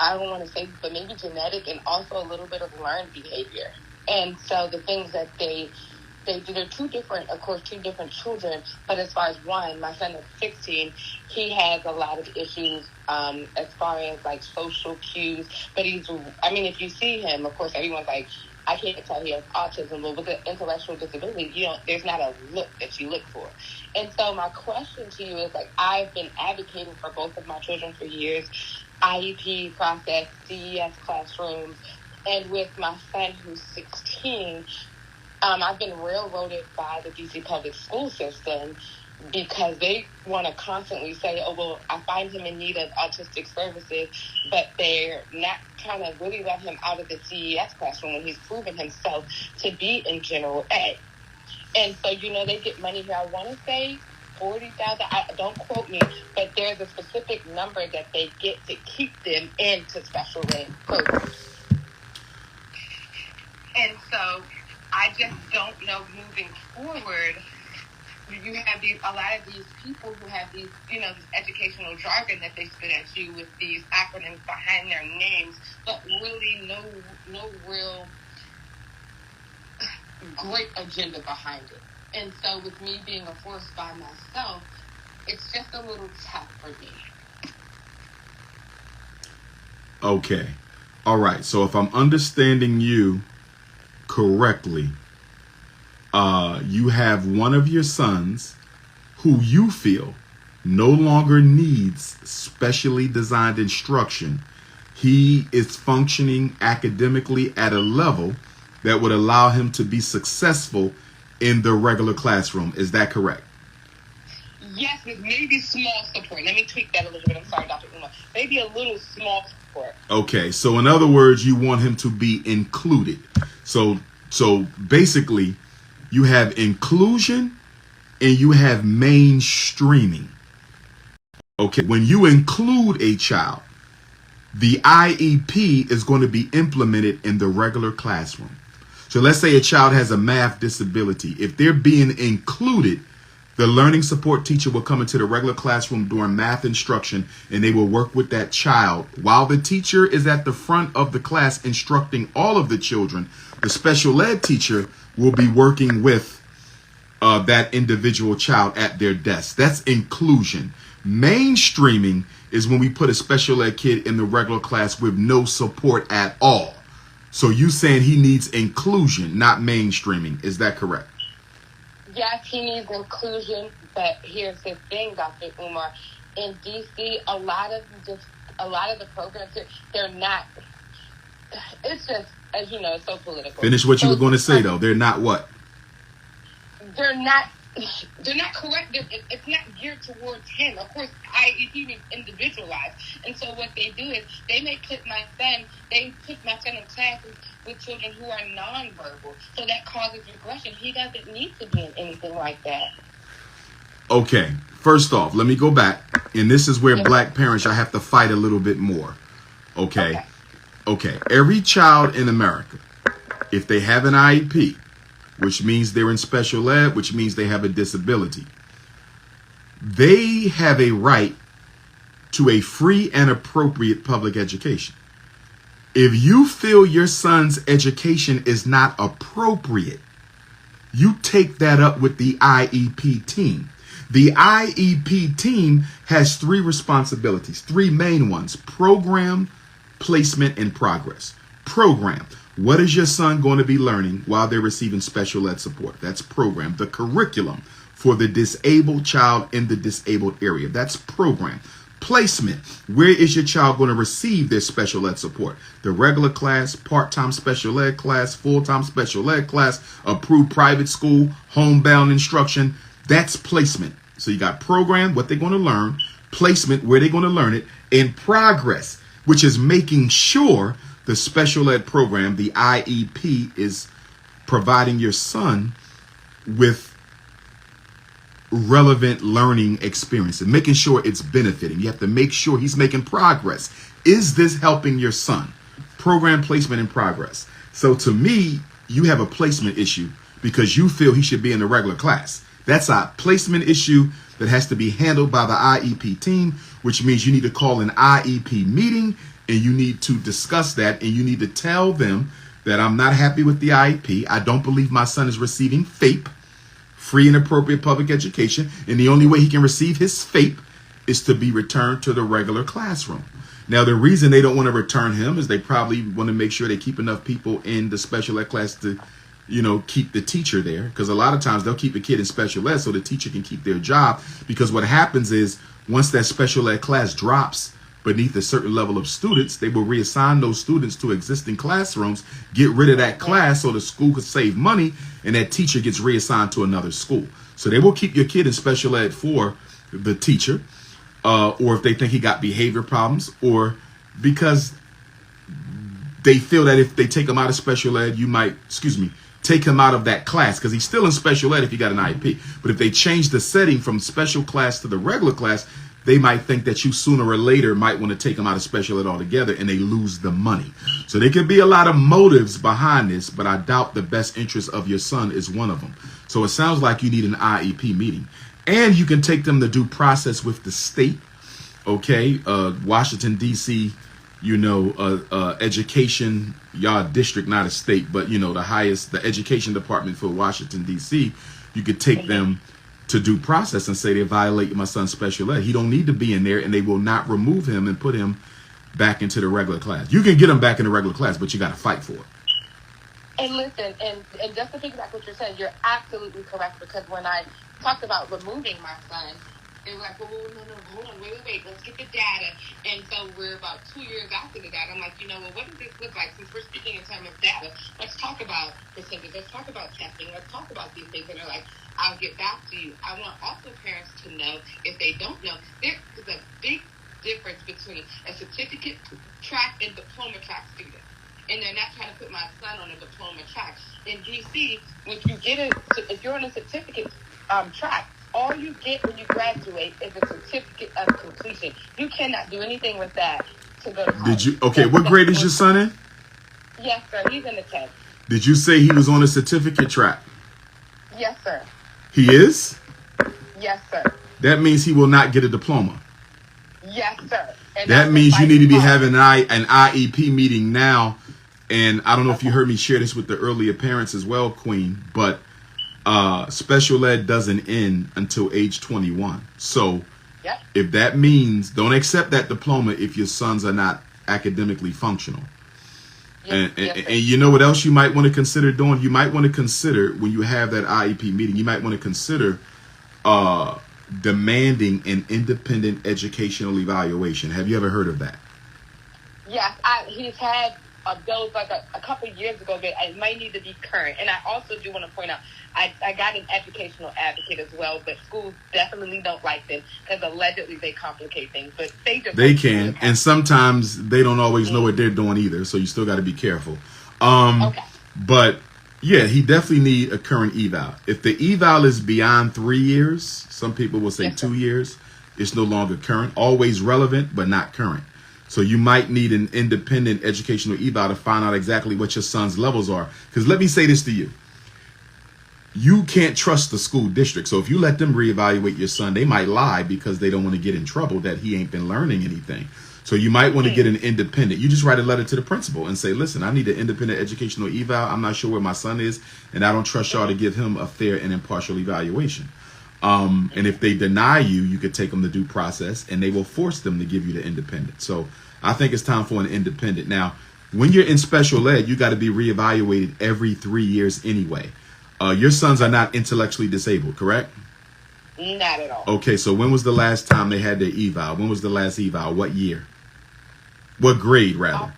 I don't want to say, but maybe genetic and also a little bit of learned behavior. And so the things that they do, they're two different children, but as far as one, my son is 16, he has a lot of issues as far as like social cues, but if you see him, of course, everyone's like, I can't tell he has autism, but with an intellectual disability, there's not a look that you look for. And so my question to you is, like, I've been advocating for both of my children for years, IEP process, CES classrooms, and with my son who's 16, I've been railroaded by the DC public school system because they want to constantly say, oh, well, I find him in need of autistic services, but they're not trying to really let him out of the CES classroom when he's proven himself to be in general ed. And so, they get money here. I want to say $40,000. Don't quote me, but there's a specific number that they get to keep them into special ed programs. And so I just don't know moving forward. You have a lot of these people who have these, this educational jargon that they spit at you with these acronyms behind their names, but really no real great agenda behind it. And so with me being a force by myself, it's just a little tough for me. Okay. All right. So if I'm understanding you correctly, you have one of your sons who you feel no longer needs specially designed instruction. He is functioning academically at a level that would allow him to be successful in the regular classroom. Is that correct? Yes, with maybe small support. Let me tweak that a little bit. I'm sorry, Dr. Umar. Maybe a little small support. Okay, so in other words, you want him to be included. So basically, you have inclusion and you have mainstreaming. Okay, when you include a child, the IEP is going to be implemented in the regular classroom. So let's say a child has a math disability. If they're being included, the learning support teacher will come into the regular classroom during math instruction, and they will work with that child. While the teacher is at the front of the class instructing all of the children, the special ed teacher will be working with that individual child at their desk. That's inclusion. Mainstreaming is when we put a special ed kid in the regular class with no support at all. So you saying he needs inclusion, not mainstreaming. Is that correct? Yes, he needs inclusion, but here's the thing, Dr. Umar. In DC, a lot of the programs, they're not. It's just, as you know, it's so political. Finish what you were going to say, though. They're not what? They're not correct. It's not geared towards him. Of course, IEP means individualized. And so what they do is they put my son in classes with children who are nonverbal. So that causes regression. He doesn't need to be in anything like that. Okay. First off, let me go back. And this is where black parents, I have to fight a little bit more. Okay. Every child in America, if they have an IEP, which means they're in special ed, which means they have a disability, they have a right to a free and appropriate public education. If you feel your son's education is not appropriate, you take that up with the IEP team. The IEP team has three responsibilities, three main ones: program, placement, and progress. Program. What is your son going to be learning while they're receiving special ed support? That's program. The curriculum for the disabled child in the disabled area. That's program. Placement. Where is your child going to receive their special ed support? The regular class, part-time special ed class, full-time special ed class, approved private school, homebound instruction. That's placement. So you got program, what they're going to learn, placement, where they're going to learn it, and progress, which is making sure the special ed program, the IEP, is providing your son with relevant learning experience and making sure it's benefiting. You have to make sure he's making progress. Is this helping your son? Program, placement, and progress. So to me, you have a placement issue because you feel he should be in the regular class. That's a placement issue that has to be handled by the IEP team, which means you need to call an IEP meeting and you need to discuss that, and you need to tell them that I'm not happy with the IEP. I don't believe my son is receiving FAPE, free and appropriate public education, and the only way he can receive his FAPE is to be returned to the regular classroom. Now, the reason they don't want to return him is they probably want to make sure they keep enough people in the special ed class to, keep the teacher there, because a lot of times they'll keep a kid in special ed so the teacher can keep their job, because what happens is once that special ed class drops beneath a certain level of students, they will reassign those students to existing classrooms, get rid of that class so the school could save money, and that teacher gets reassigned to another school. So they will keep your kid in special ed for the teacher, or if they think he got behavior problems, or because they feel that if they take him out of special ed, you might, take him out of that class, because he's still in special ed if you got an IEP. But if they change the setting from special class to the regular class, they might think that you sooner or later might want to take them out of special ed altogether, and they lose the money. So there could be a lot of motives behind this, but I doubt the best interest of your son is one of them. So it sounds like you need an IEP meeting, and you can take them the due process with the state. Okay. Washington, D.C., education, y'all district, not a state, but the education department for Washington, D.C., you could take them to due process and say they violate my son's special ed. He don't need to be in there, and they will not remove him and put him back into the regular class. You can get him back in the regular class, but you got to fight for it. And listen, and just to piggyback what you're saying, you're absolutely correct, because when I talked about removing my son, they were like, no, hold on, wait, let's get the data. And so we're about 2 years after the data. I'm like, what does this look like? Since we're speaking in terms of data, let's talk about percentages, let's talk about testing, let's talk about these things. And they're like, I'll get back to you. I want also parents to know, if they don't know, there is a big difference between a certificate track and diploma track student. And they're not trying to put my son on a diploma track. In DC, if you're on a certificate track, all you get when you graduate is a certificate of completion. You cannot do anything with that to go to college. Okay, what grade is your son in? Yes, sir. He's in the 10th. Did you say he was on a certificate track? Yes, sir. He is? Yes, sir. That means he will not get a diploma. Yes, sir. And That means you need to be having an IEP meeting now. And I don't know if you heard me share this with the earlier parents as well, Queen, but special ed doesn't end until age 21. So if that means, don't accept that diploma if your sons are not academically functional. And you know what else you might want to consider doing? You might want to consider, when you have that IEP meeting, you might want to consider demanding an independent educational evaluation. Have you ever heard of that? Yes, he's had those like a couple of years ago, but it might need to be current. And I also do want to point out, I got an educational advocate as well, but schools definitely don't like them because allegedly they complicate things. But they can, and sometimes they don't always know what they're doing either. So you still got to be careful. But yeah, he definitely need a current eval. If the eval is beyond 3 years, some people will say 2 years, it's no longer current. Always relevant, but not current. So you might need an independent educational eval to find out exactly what your son's levels are. Because let me say this to you. You can't trust the school district. So if you let them reevaluate your son, they might lie because they don't want to get in trouble that he ain't been learning anything. So you might want to get an independent. You just write a letter to the principal and say, listen, I need an independent educational eval. I'm not sure where my son is, and I don't trust y'all to give him a fair and impartial evaluation. And if they deny you, you could take them to due process, and they will force them to give you the independent. So I think it's time for an independent. Now, when you're in special ed, you got to be reevaluated every 3 years anyway. Your sons are not intellectually disabled, correct? Not at all. Okay, so when was the last time they had their eval? When was the last eval? What year? What grade, rather?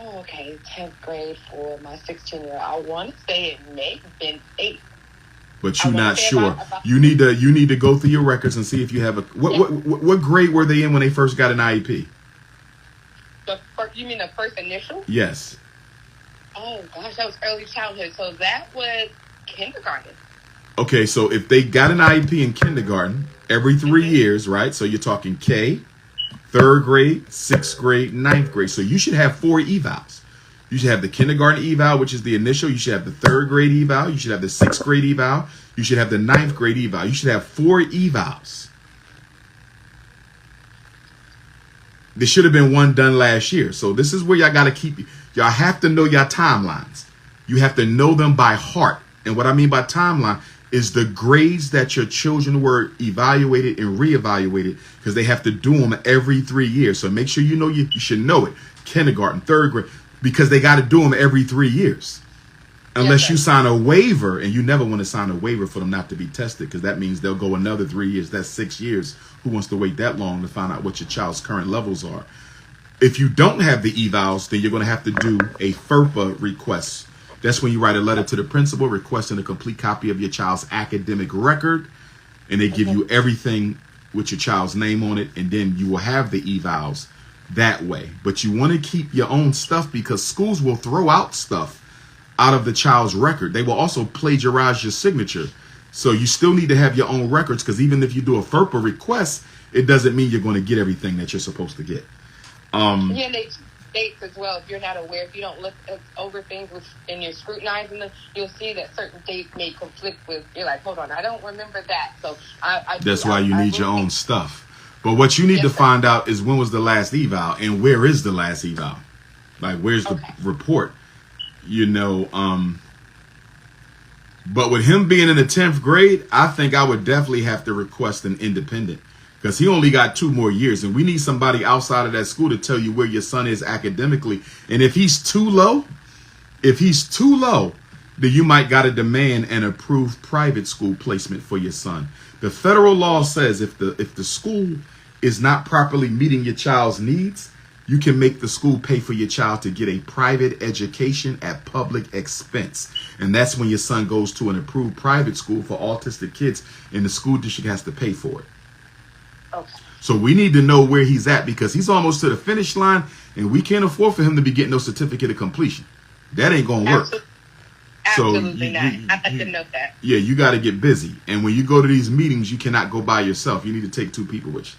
Okay, 10th grade for my 16-year-old. I want to say it may have been 8. But you're not sure. You need to go through your records and see if you have a what grade were they in when they first got an IEP? You mean the first initial? Yes. Oh gosh, that was early childhood. So that was kindergarten. Okay, so if they got an IEP in kindergarten every 3 years, right? So you're talking K, 3rd grade, 6th grade, 9th grade. So you should have 4 evals. You should have the kindergarten eval, which is the initial. You should have the 3rd grade eval. You should have the 6th grade eval. You should have the 9th grade eval. You should have 4 evals. There should have been one done last year. So this is where y'all got to keep. Y'all have to know your timelines. You have to know them by heart. And what I mean by timeline is the grades that your children were evaluated and reevaluated, because they have to do them every 3 years. So make sure you know you should know it. Kindergarten, 3rd grade, because they got to do them every 3 years. Unless you sign a waiver, and you never want to sign a waiver for them not to be tested, because that means they'll go another 3 years. That's 6 years. Who wants to wait that long to find out what your child's current levels are? If you don't have the evals, then you're going to have to do a FERPA request. That's when you write a letter to the principal requesting a complete copy of your child's academic record, and they give you everything with your child's name on it, and then you will have the evals that way. But you want to keep your own stuff, because schools will throw out stuff out of the child's record. They will also plagiarize your signature. So you still need to have your own records, because even if you do a FERPA request, it doesn't mean you're going to get everything that you're supposed to get. Yeah, and they dates as well. If you're not aware, if you don't look over things and you're scrutinizing them, you'll see that certain dates may conflict with. You're like, hold on, I don't remember that. So that's why you need your own stuff. But what you need to find out is when was the last eval, and where is the last eval? Like, where's the report? You know, but with him being in the 10th grade, I think I would definitely have to request an independent, because he only got 2 more years, and we need somebody outside of that school to tell you where your son is academically. And if he's too low, then you might got to demand an approved private school placement for your son. The federal law says if the school is not properly meeting your child's needs, you can make the school pay for your child to get a private education at public expense. And that's when your son goes to an approved private school for autistic kids, and the school district has to pay for it. Okay. So we need to know where he's at, because he's almost to the finish line, and we can't afford for him to be getting no certificate of completion. That ain't going to work. Absolutely not. I didn't know that. Yeah, you got to get busy. And when you go to these meetings, you cannot go by yourself. You need to take 2 people with you.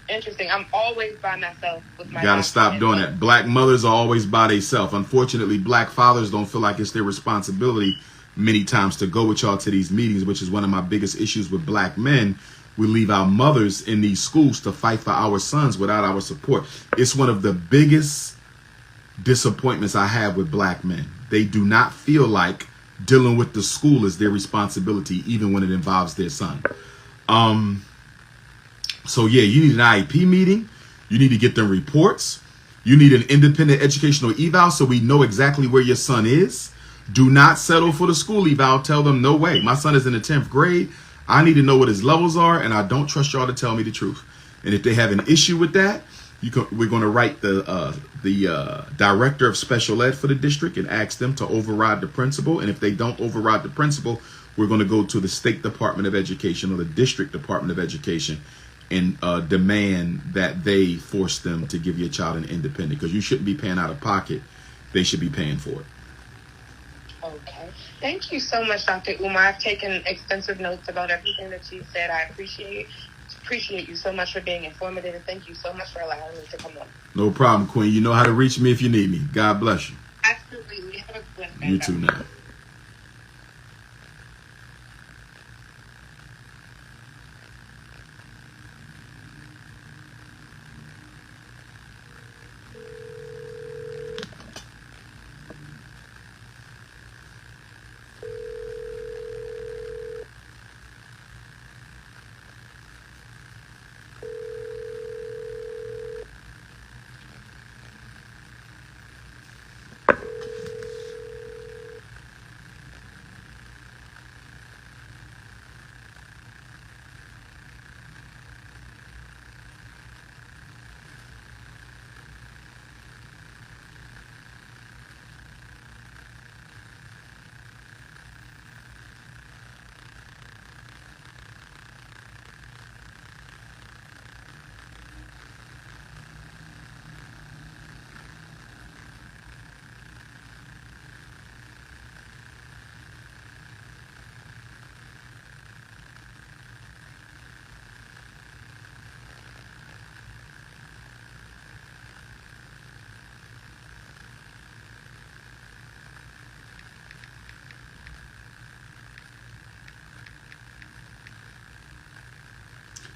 Interesting. I'm always by myself with my. You gotta stop doing that. Black mothers are always by themselves. Unfortunately, black fathers don't feel like it's their responsibility many times to go with y'all to these meetings, which is one of my biggest issues with black men. We leave our mothers in these schools to fight for our sons without our support. It's one of the biggest disappointments I have with black men. They do not feel like dealing with the school is their responsibility, even when it involves their son. So yeah, you need an IEP meeting. You need to get them reports. You need an independent educational eval so we know exactly where your son is. Do not settle for the school eval. Tell them, no way. My son is in the 10th grade. I need to know what his levels are, and I don't trust y'all to tell me the truth. And if they have an issue with that, we're going to write the director of special ed for the district and ask them to override the principal. And if they don't override the principal, we're going to go to the State Department of Education or the District Department of Education and demand that they force them to give your child an independent, because you shouldn't be paying out of pocket. They should be paying for it. Okay. Thank you so much, Dr. Umar. I've taken extensive notes about everything that you said. I appreciate you so much for being informative, and thank you so much for allowing me to come on. No problem, Queen. You know how to reach me if you need me. God bless you. Absolutely. Have a blessed day. You too now.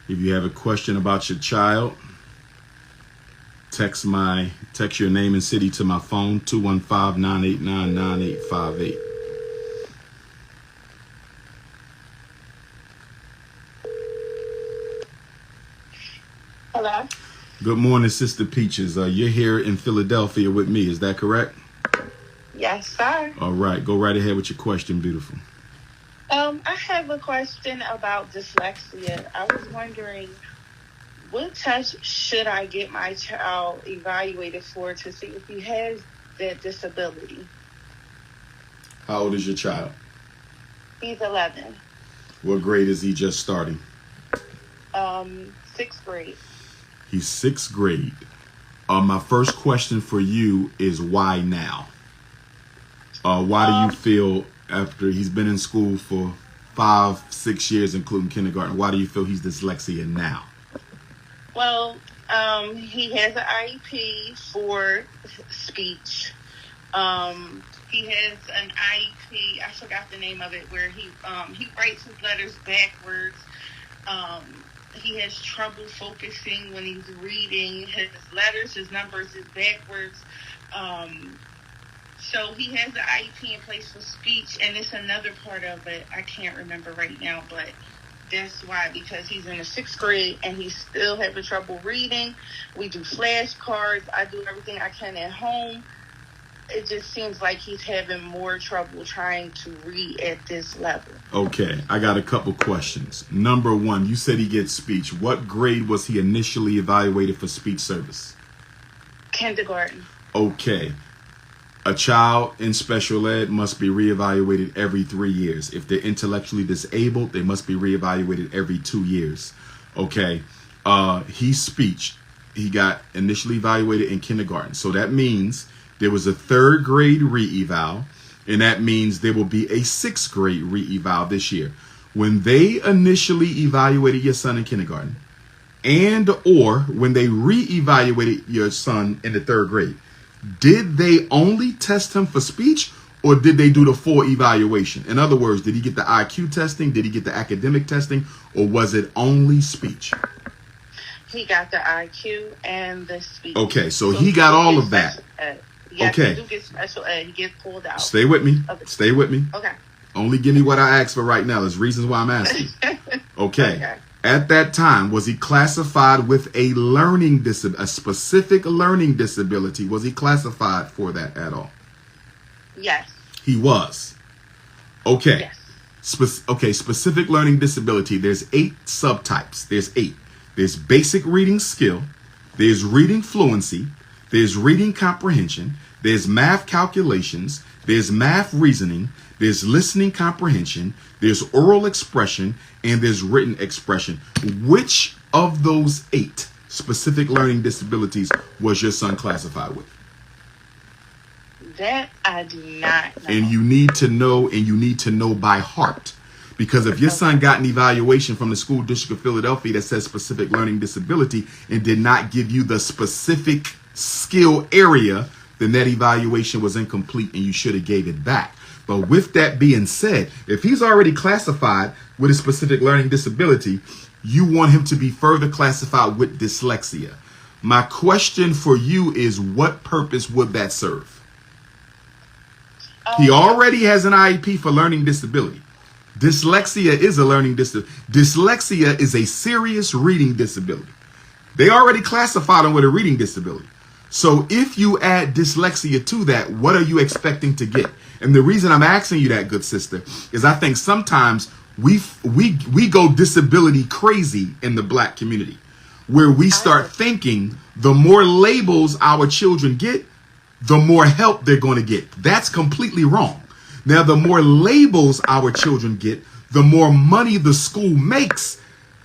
If you have a question about your child, text your name and city to my phone, 215-989-9858. Hello? Good morning, Sister Peaches. You're here in Philadelphia with me. Is that correct? Yes, sir. All right. Go right ahead with your question, beautiful. I have a question about dyslexia. I was wondering, what test should I get my child evaluated for to see if he has that disability? How old is your child? He's 11. What grade is he just starting? 6th grade. He's 6th grade. My first question for you is why now? Why do you feel, after he's been in school for 5-6 years, including kindergarten, why do you feel he's dyslexia now? Well, he has an IEP for speech. He has an IEP, I forgot the name of it, where he writes his letters backwards. He has trouble focusing when he's reading. His letters, his numbers is backwards. So he has the IEP in place for speech, and it's another part of it I can't remember right now, but that's why, because he's in the 6th grade and he's still having trouble reading. We do flashcards. I do everything I can at home. It just seems like he's having more trouble trying to read at this level. Okay, I got a couple questions. Number one, you said he gets speech. What grade was he initially evaluated for speech service? Kindergarten. Okay. A child in special ed must be reevaluated every 3 years. If they're intellectually disabled, they must be reevaluated every 2 years. Okay. He's speech. He got initially evaluated in kindergarten. So that means there was a 3rd grade re-eval, and that means there will be a 6th grade re-eval this year. When they initially evaluated your son in kindergarten and or when they re-evaluated your son in the 3rd grade, did they only test him for speech, or did they do the full evaluation? In other words, did he get the IQ testing? Did he get the academic testing? Or was it only speech? He got the IQ and the speech. Okay, so he got all of that. Yes, okay. He do get special ed. He gets pulled out. Stay with me. Stay with me. Okay. Only give me what I asked for right now. There's reasons why I'm asking. Okay. At that time, was he classified with a specific learning disability? Was he classified for that at all? Yes. He was. Okay. Yes. Specific learning disability. There's 8 subtypes. There's 8. There's basic reading skill. There's reading fluency. There's reading comprehension. There's math calculations. There's math reasoning. There's listening comprehension. There's oral expression. And there's written expression. Which of those 8 specific learning disabilities was your son classified with? That I do not know. And you need to know, and you need to know by heart. Because if your son got an evaluation from the School District of Philadelphia that says specific learning disability and did not give you the specific skill area, then that evaluation was incomplete and you should have gave it back. But with that being said, if he's already classified with a specific learning disability, you want him to be further classified with dyslexia. My question for you is, what purpose would that serve? He already has an IEP for learning disability. Dyslexia is a learning disability. Dyslexia is a serious reading disability. They already classified him with a reading disability. So if you add dyslexia to that, what are you expecting to get? And the reason I'm asking you that, good sister, is I think sometimes we go disability crazy in the black community, where we start thinking the more labels our children get, the more help they're going to get. That's completely wrong. Now, the more labels our children get, the more money the school makes.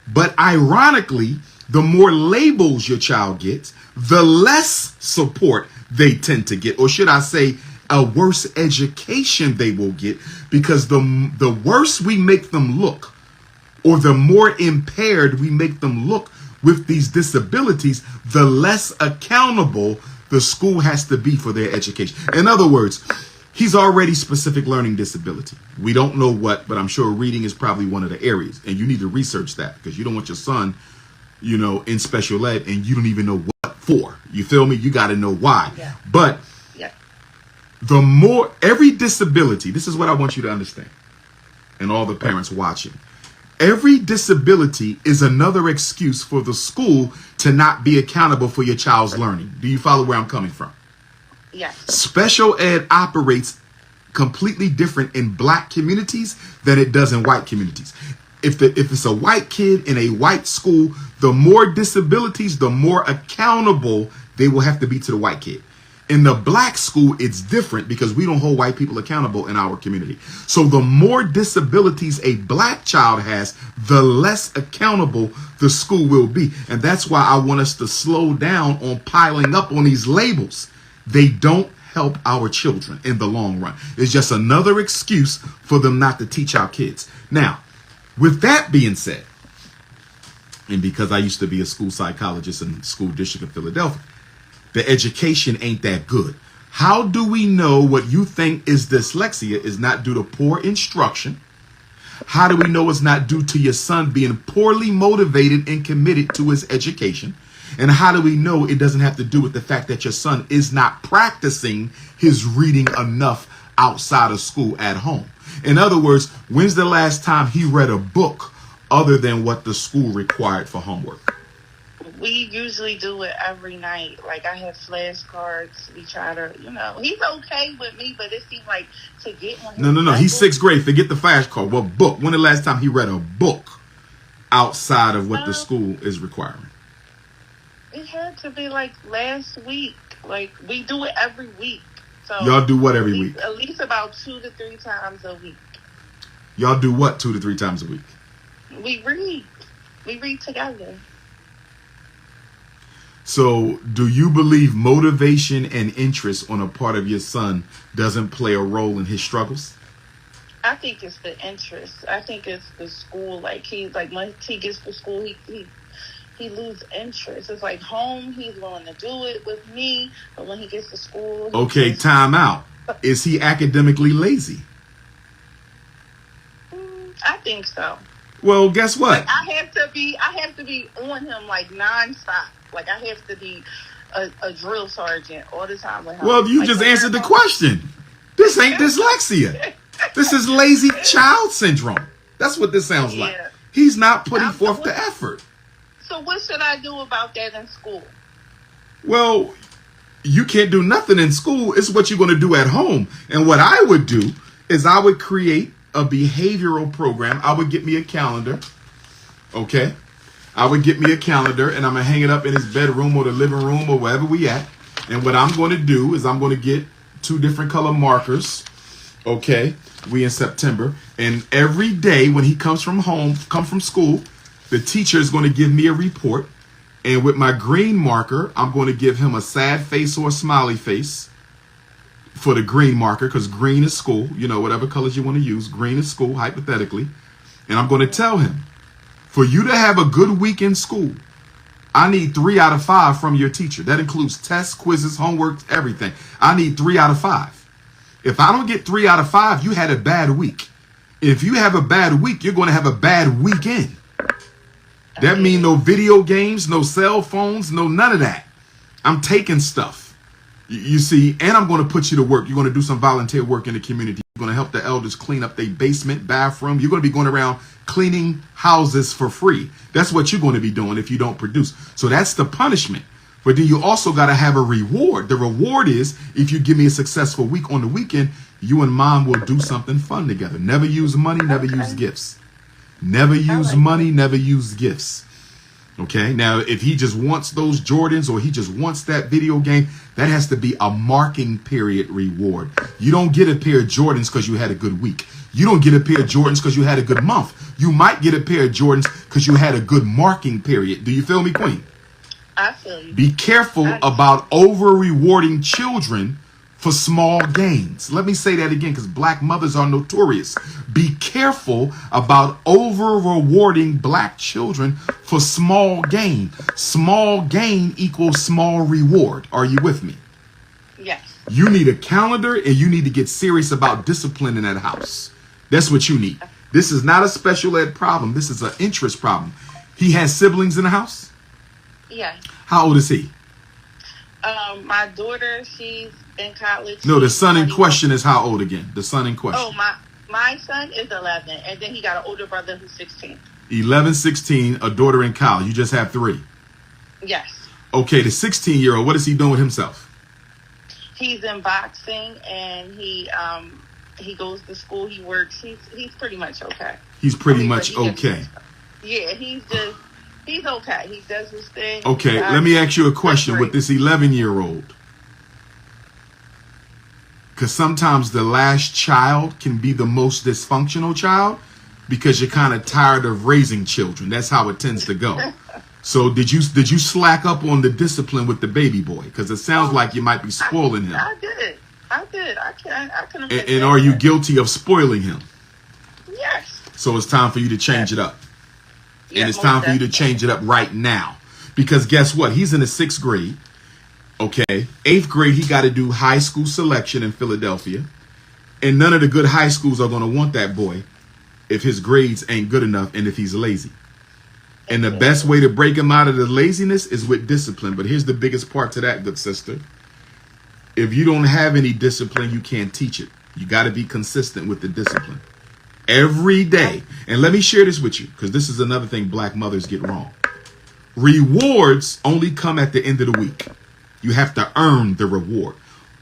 But ironically, the more labels your child gets, the less support they tend to get. Or should I say, a worse education they will get, because the worse we make them look, or the more impaired we make them look with these disabilities, the less accountable the school has to be for their education. In other words, he's already specific learning disability. We don't know what, but I'm sure reading is probably one of the areas. And you need to research that, because you don't want your son, in special ed and you don't even know what for. You feel me? You got to know why. Yeah. But the more, every disability, this is what I want you to understand, and all the parents watching. Every disability is another excuse for the school to not be accountable for your child's learning. Do you follow where I'm coming from? Yes. Special ed operates completely different in black communities than it does in white communities. If it's a white kid in a white school, the more disabilities, the more accountable they will have to be to the white kid. In the black school, it's different because we don't hold white people accountable in our community. So the more disabilities a black child has, the less accountable the school will be. And that's why I want us to slow down on piling up on these labels. They don't help our children in the long run. It's just another excuse for them not to teach our kids. Now, with that being said, and because I used to be a school psychologist in the School District of Philadelphia, the education ain't that good. How do we know what you think is dyslexia is not due to poor instruction? How do we know it's not due to your son being poorly motivated and committed to his education? And how do we know it doesn't have to do with the fact that your son is not practicing his reading enough outside of school at home? In other words, when's the last time he read a book other than what the school required for homework? We usually do it every night. Like, I have flashcards. We try to, he's okay with me, but it seems like to get on his No. He's 6th grade. Forget the flashcard. What book? When the last time he read a book outside of what the school is requiring? It had to be like last week. Like, we do it every week. So y'all do what every week? At least about 2 to 3 times a week. Y'all do what 2 to 3 times a week? We read. We read together. So do you believe motivation and interest on a part of your son doesn't play a role in his struggles? I think it's the interest. I think it's the school. Like, once he gets to school, he lose interest. It's like home, he's willing to do it with me, but when he gets to school, Okay, time out. Is he academically lazy? I think so. Well, guess what? Like, I have to be on him like nonstop. Like I have to be a drill sergeant all the time with him. Well, you like, just answered the question. This ain't dyslexia. This is lazy child syndrome. That's what this sounds like. He's not putting forth the effort. So what should I do about that in school? Well, you can't do nothing in school. It's what you're going to do at home. And what I would do is I would create a behavioral program. I would get me a calendar. Okay. I would get me a calendar and I'm going to hang it up in his bedroom or the living room or wherever we at. And what I'm going to do is I'm going to get 2 different color markers. Okay. We in September. And every day when he comes from school, the teacher is going to give me a report. And with my green marker, I'm going to give him a sad face or a smiley face for the green marker, because green is school. You know, whatever colors you want to use. Green is school, hypothetically. And I'm going to tell him, for you to have a good week in school, I need 3 out of 5 from your teacher. That includes tests, quizzes, homework, everything. I need 3 out of 5. If I don't get 3 out of 5, you had a bad week. If you have a bad week, you're going to have a bad weekend. That means no video games, no cell phones, no none of that. I'm taking stuff. You see, and I'm going to put you to work. You're going to do some volunteer work in the community. You're going to help the elders clean up their basement, bathroom. You're going to be going around cleaning houses for free. That's what you're going to be doing if you don't produce. So that's the punishment. But then you also got to have a reward. The reward is, if you give me a successful week on the weekend, you and mom will do something fun together. Never use money, never use gifts. Never use money, never use gifts. Okay, now if he just wants those Jordans or he just wants that video game, that has to be a marking period reward. You don't get a pair of Jordans because you had a good week. You don't get a pair of Jordans because you had a good month. You might get a pair of Jordans because you had a good marking period. Do you feel me, Queen? I feel you. Be careful about over rewarding children for small gains. Let me say that again, because black mothers are notorious. Be careful about over rewarding black children for small gain. Small gain equals small reward. Are you with me? Yes. You need a calendar and you need to get serious about discipline in that house. That's what you need. This is not a special ed problem. This is an interest problem. He has siblings in the house? Yes. How old is he? My daughter, she's in college. No, the son in question is how old again? The son in question. Oh, my son is 11, and then he got an older brother who's 16. 11, 16, a daughter in college. You just have 3. Yes. Okay, the 16-year-old, what is he doing with himself? He's in boxing, and he goes to school. He works. He's pretty much okay. He's pretty much okay. Yeah, he's okay. He does his thing. Okay, let me ask you a question with this 11-year-old. Because sometimes the last child can be the most dysfunctional child because you're kind of tired of raising children. That's how it tends to go. So did you slack up on the discipline with the baby boy? Because it sounds like you might be spoiling him. I did. I can. And are you guilty of spoiling him? Yes. So it's time for you to change it up. Yeah, and it's time for you to change it up right now. Because guess what? He's in the 6th grade. Okay. 8th grade, he got to do high school selection in Philadelphia. And none of the good high schools are going to want that boy if his grades ain't good enough and if he's lazy. And the best way to break him out of the laziness is with discipline. But here's the biggest part to that, good sister. If you don't have any discipline, you can't teach it. You got to be consistent with the discipline. Every day. And let me share this with you, because this is another thing black mothers get wrong. Rewards only come at the end of the week. You have to earn the reward.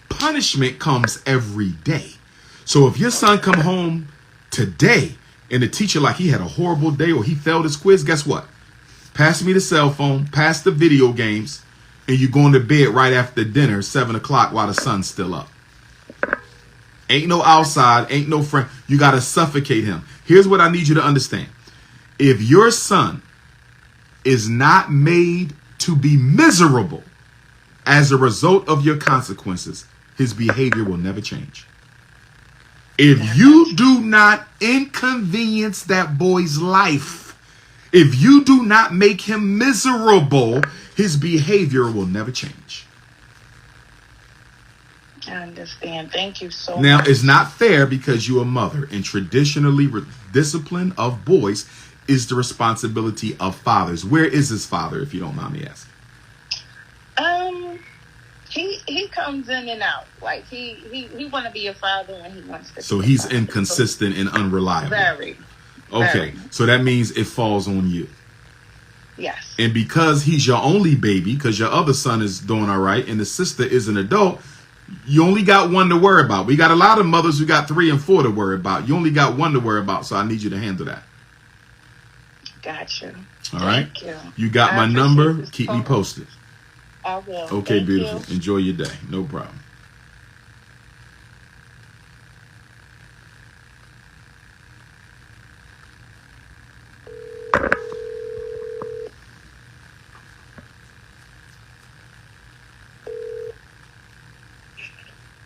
Punishment comes every day. So if your son come home today and the teacher like he had a horrible day or he failed his quiz, guess what? Pass me the cell phone, pass the video games, and you're going to bed right after dinner, 7 o'clock, while the sun's still up. Ain't no outside, ain't no friend. You got to suffocate him. Here's what I need you to understand. If your son is not made to be miserable as a result of your consequences, his behavior will never change. If you do not inconvenience that boy's life, If you do not make him miserable, his behavior will never change. I understand. Thank you so Now, much. it's not fair because you're a mother, and traditionally, discipline of boys is the responsibility of fathers. Where is his father, if you don't mind me asking? He comes in and out. Like he want to be a father when he wants to. So he's inconsistent and unreliable. Very. Okay, so that means it falls on you. Yes. And because he's your only baby, because your other son is doing all right, and the sister is an adult, you only got one to worry about. We got a lot of mothers who got 3 and 4 to worry about. You only got one to worry about, so I need you to handle that. Gotcha. All right? Thank you. You got my number. Keep me posted. I will. Okay, Thank beautiful. you. Enjoy your day. No problem.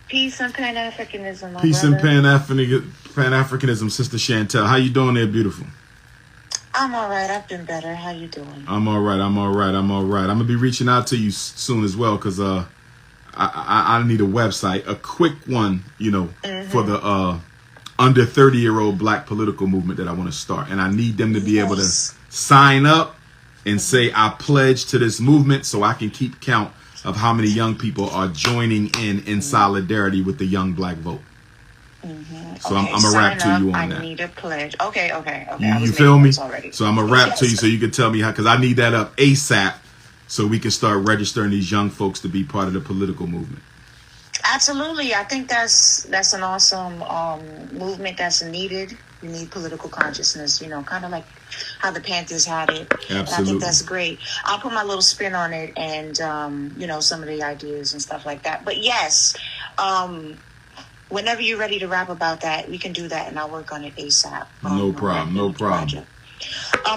Peace and Pan Africanism, my Peace and brother. Pan Africanism, Sister Chantel. How you doing there, beautiful? I'm all right. I've been better. How you doing? I'm all right. I'm gonna be reaching out to you soon as well, because I need a website, a quick one, for the under 30-year-old Black political movement that I want to start, and I need them to be able to sign up and say I pledge to this movement, so I can keep count of how many young people are joining in solidarity with the young Black vote. So I'm gonna rap to you on that. I need a pledge. Okay. You feel me? So I'm gonna rap to you so you can tell me how, because I need that up ASAP so we can start registering these young folks to be part of the political movement. Absolutely. I think that's an awesome movement that's needed. We need political consciousness, kind of like how the Panthers had it. Absolutely. And I think that's great. I'll put my little spin on it and, some of the ideas and stuff like that. But yes, whenever you're ready to rap about that, we can do that, and I'll work on it ASAP. No problem.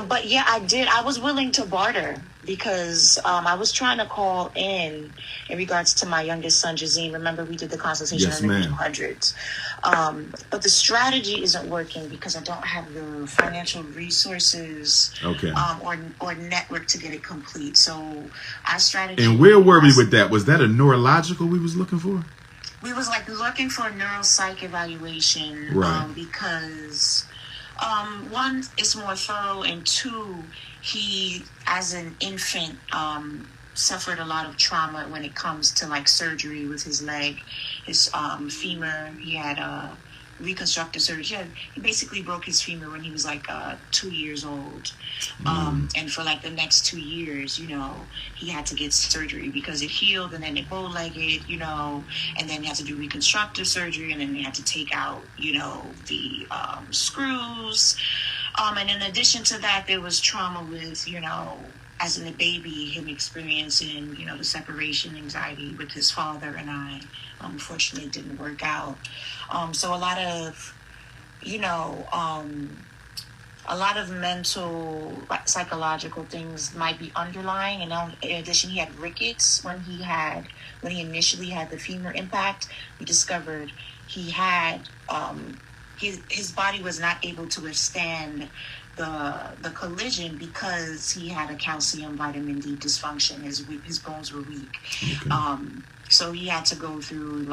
But yeah, I was willing to barter because I was trying to call in regards to my youngest son, 𝚂𝚗. Remember, we did the consultation Yes, in the ma'am. 200s. But the strategy isn't working because I don't have the financial resources or network to get it complete. So our strategy... And where were we with that? Was that a neurological we was looking for? We was looking for a neuropsych evaluation, right. Because one, it's more thorough, and two, he, as an infant, suffered a lot of trauma when it comes to surgery with his leg, his femur. He had reconstructive surgery. He basically broke his femur when he was 2 years old. And for the next 2 years, he had to get surgery because it healed, and then it bow-legged, and then he had to do reconstructive surgery, and then they had to take out, the screws. And in addition to that, there was trauma with, as a baby, him experiencing, the separation anxiety with his father and I. Unfortunately, it didn't work out. So a lot of, a lot of mental, psychological things might be underlying. And in addition, he had rickets when he initially had the femur impact. We discovered he had, his body was not able to withstand the collision because he had a calcium vitamin D dysfunction. His bones were weak. Okay. So he had to go through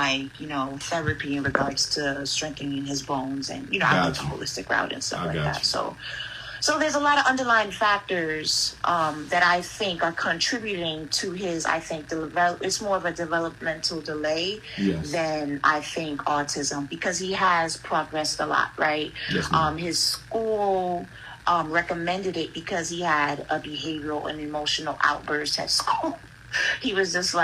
therapy in regards to strengthening his bones, and I went the holistic route and stuff like that. So there's a lot of underlying factors that I think are contributing to his. I think it's more of a developmental delay than I think autism, because he has progressed a lot, right? Yes, his school recommended it because he had a behavioral and emotional outburst at school. He was just no.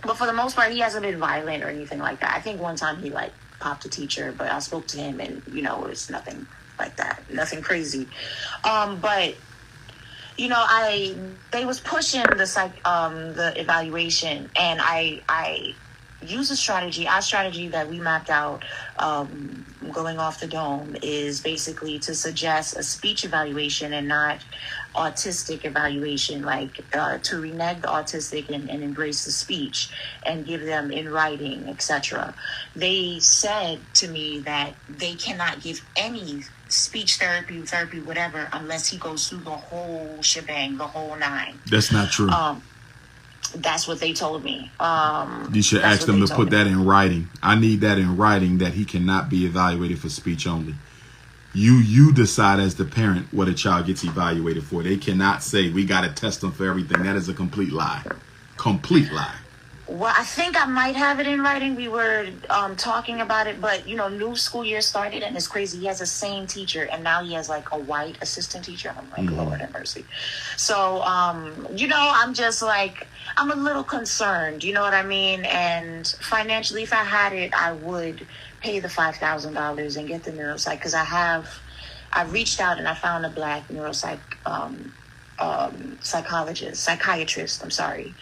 But for the most part, he hasn't been violent or anything like that. I think one time he popped a teacher, but I spoke to him, and it's nothing like that, nothing crazy. But they was pushing the evaluation, and I use a strategy. Our strategy that we mapped out going off the dome is basically to suggest a speech evaluation and not autistic evaluation, like to renege the autistic and embrace the speech and give them in writing, etc. They said to me that they cannot give any speech therapy, whatever, unless he goes through the whole shebang, the whole 9. That's not true. That's what they told me. You should ask them to put that in writing. I need that in writing, that he cannot be evaluated for speech only. You decide as the parent what a child gets evaluated for. They cannot say we got to test them for everything. That is a complete lie. Complete lie. Well, I think I might have it in writing. We were talking about it, but new school year started, and it's crazy. He has the same teacher, and now he has like a white assistant teacher. I'm like, Lord have mercy. So, I'm just like, I'm a little concerned. You know what I mean? And financially, if I had it, I would pay the $5,000 and get the neuropsych, because I reached out and I found a black psychiatrist. I'm sorry.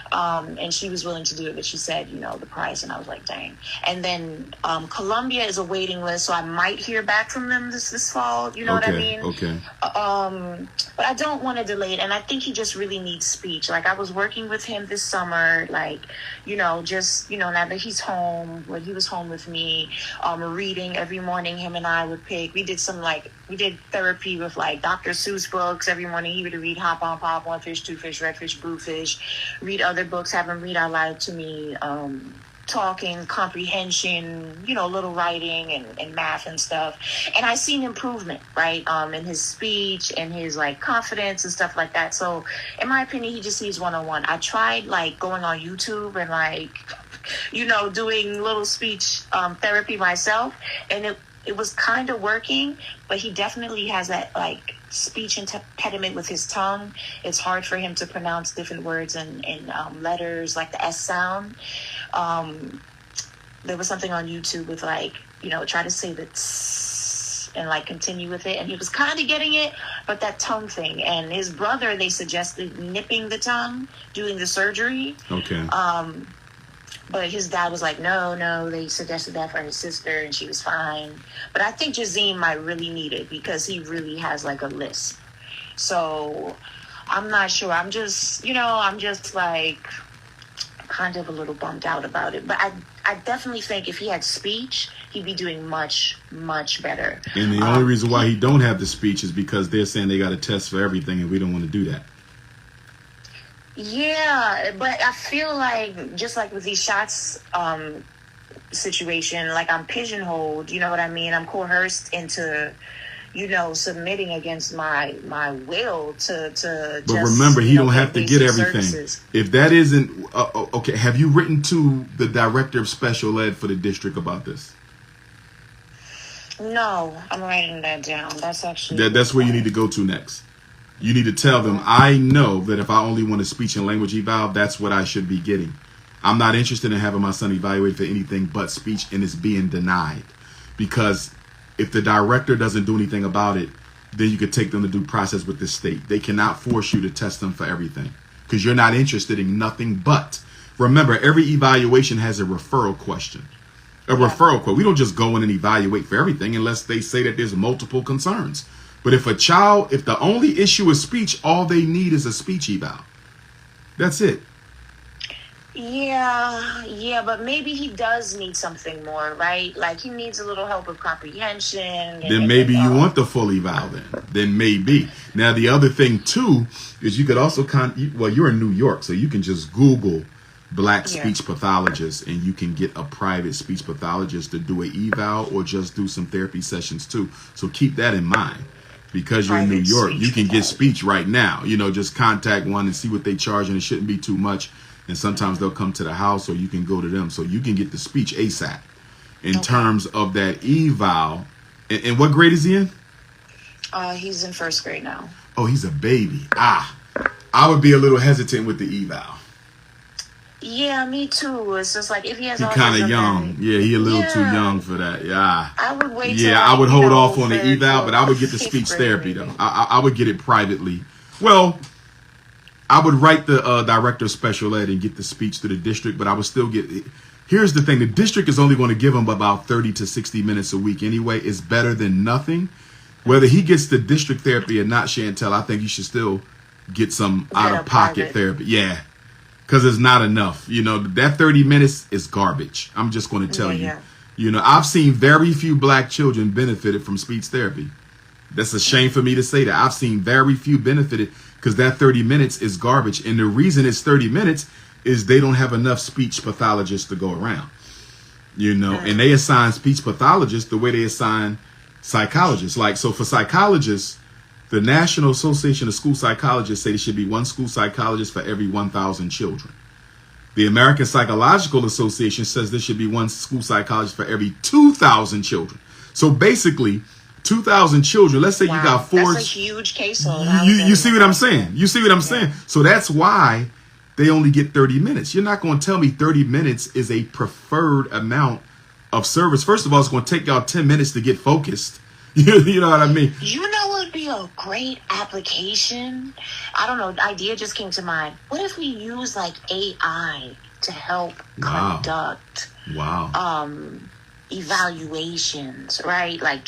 And she was willing to do it, but she said, the price, and I was like, dang. And then Columbia is a waiting list, so I might hear back from them this fall. You know what I mean? Okay. But I don't want to delay it, and I think he just really needs speech. Like, I was working with him this summer, like, now that he's home, when he was home with me, reading every morning. Him and I would pick. We did therapy with like Dr. Seuss books every morning. He would read Hop on Pop, One Fish, Two Fish, Red Fish, Blue Fish. Read other books, have him read out loud to me, talking, comprehension, little writing and math and stuff. And I seen improvement, right, in his speech and his like confidence and stuff like that. So in my opinion, he just needs one-on-one. I tried like going on YouTube and like, doing little speech therapy myself, and it was kind of working, but he definitely has that like speech impediment with his tongue. It's hard for him to pronounce different words and letters, like the S sound. There was something on YouTube with like, try to say the tss and like continue with it. And he was kind of getting it, but that tongue thing. And his brother, they suggested nipping the tongue, doing the surgery. Okay. But his dad was like, no, they suggested that for his sister, and she was fine. But I think 𝚂𝚻 might really need it, because he really has like a lisp. So I'm not sure. I'm just like kind of a little bummed out about it. But I definitely think if he had speech, he'd be doing much, much better. And the only reason why he don't have the speech is because they're saying they got a test for everything, and we don't want to do that. Yeah, but I feel like, just like with these shots situation, like I'm pigeonholed, you know what I mean? I'm coerced into, submitting against my will to But remember, he don't have to get everything. Services. If that isn't, okay, have you written to the director of special ed for the district about this? No, I'm writing that down. That's actually... That's where you need to go to next. You need to tell them, I know that if I only want a speech and language eval, that's what I should be getting. I'm not interested in having my son evaluated for anything but speech, and it's being denied. Because if the director doesn't do anything about it, then you could take them to due process with the state. They cannot force you to test them for everything, because you're not interested in nothing but. Remember, every evaluation has a referral question. Referral question. We don't just go in and evaluate for everything unless they say that there's multiple concerns. But if the only issue is speech, all they need is a speech eval. That's it. Yeah, but maybe he does need something more, right? Like he needs a little help with comprehension. Then maybe you want the full eval then maybe. Now, the other thing, too, is you could also, you're in New York, so you can just Google black speech pathologists, and you can get a private speech pathologist to do an eval or just do some therapy sessions, too. So keep that in mind. Because you're in New York, you can get speech right now. Just contact one and see what they charge, and it shouldn't be too much. And sometimes they'll come to the house, or you can go to them. So you can get the speech ASAP. In terms of that eval, and what grade is he in? He's in first grade now. Oh, he's a baby. I would be a little hesitant with the eval. Yeah, me too. It's just like if he has... He's kind of young. Yeah, he a little too young for that. Yeah. I would wait. Yeah, I would hold off on the eval, but I would get the speech therapy, though. I would get it privately. Well, I would write the director of special ed and get the speech to the district, but I would still get... Here's the thing. The district is only going to give him about 30 to 60 minutes a week anyway. It's better than nothing. Whether he gets the district therapy or not, Chantel, I think you should still get some out-of-pocket therapy. Yeah, because it's not enough. You know, that 30 minutes is garbage. I'm just going to tell you. Yeah. You know, I've seen very few black children benefited from speech therapy. That's a shame for me to say that. I've seen very few benefited because that 30 minutes is garbage. And the reason it's 30 minutes is they don't have enough speech pathologists to go around, you know, and they assign speech pathologists the way they assign psychologists. Like, so for psychologists, the National Association of School Psychologists say there should be one school psychologist for every 1,000 children. The American Psychological Association says there should be one school psychologist for every 2,000 children. So basically, 2,000 children, let's say you got four. That's a huge caseload. You see what I'm saying? You see what I'm saying? So that's why they only get 30 minutes. You're not going to tell me 30 minutes is a preferred amount of service. First of all, it's going to take y'all 10 minutes to get focused. You know what I mean? You know what would be a great application? I don't know. The idea just came to mind. What if we use like AI to help conduct evaluations, right? Like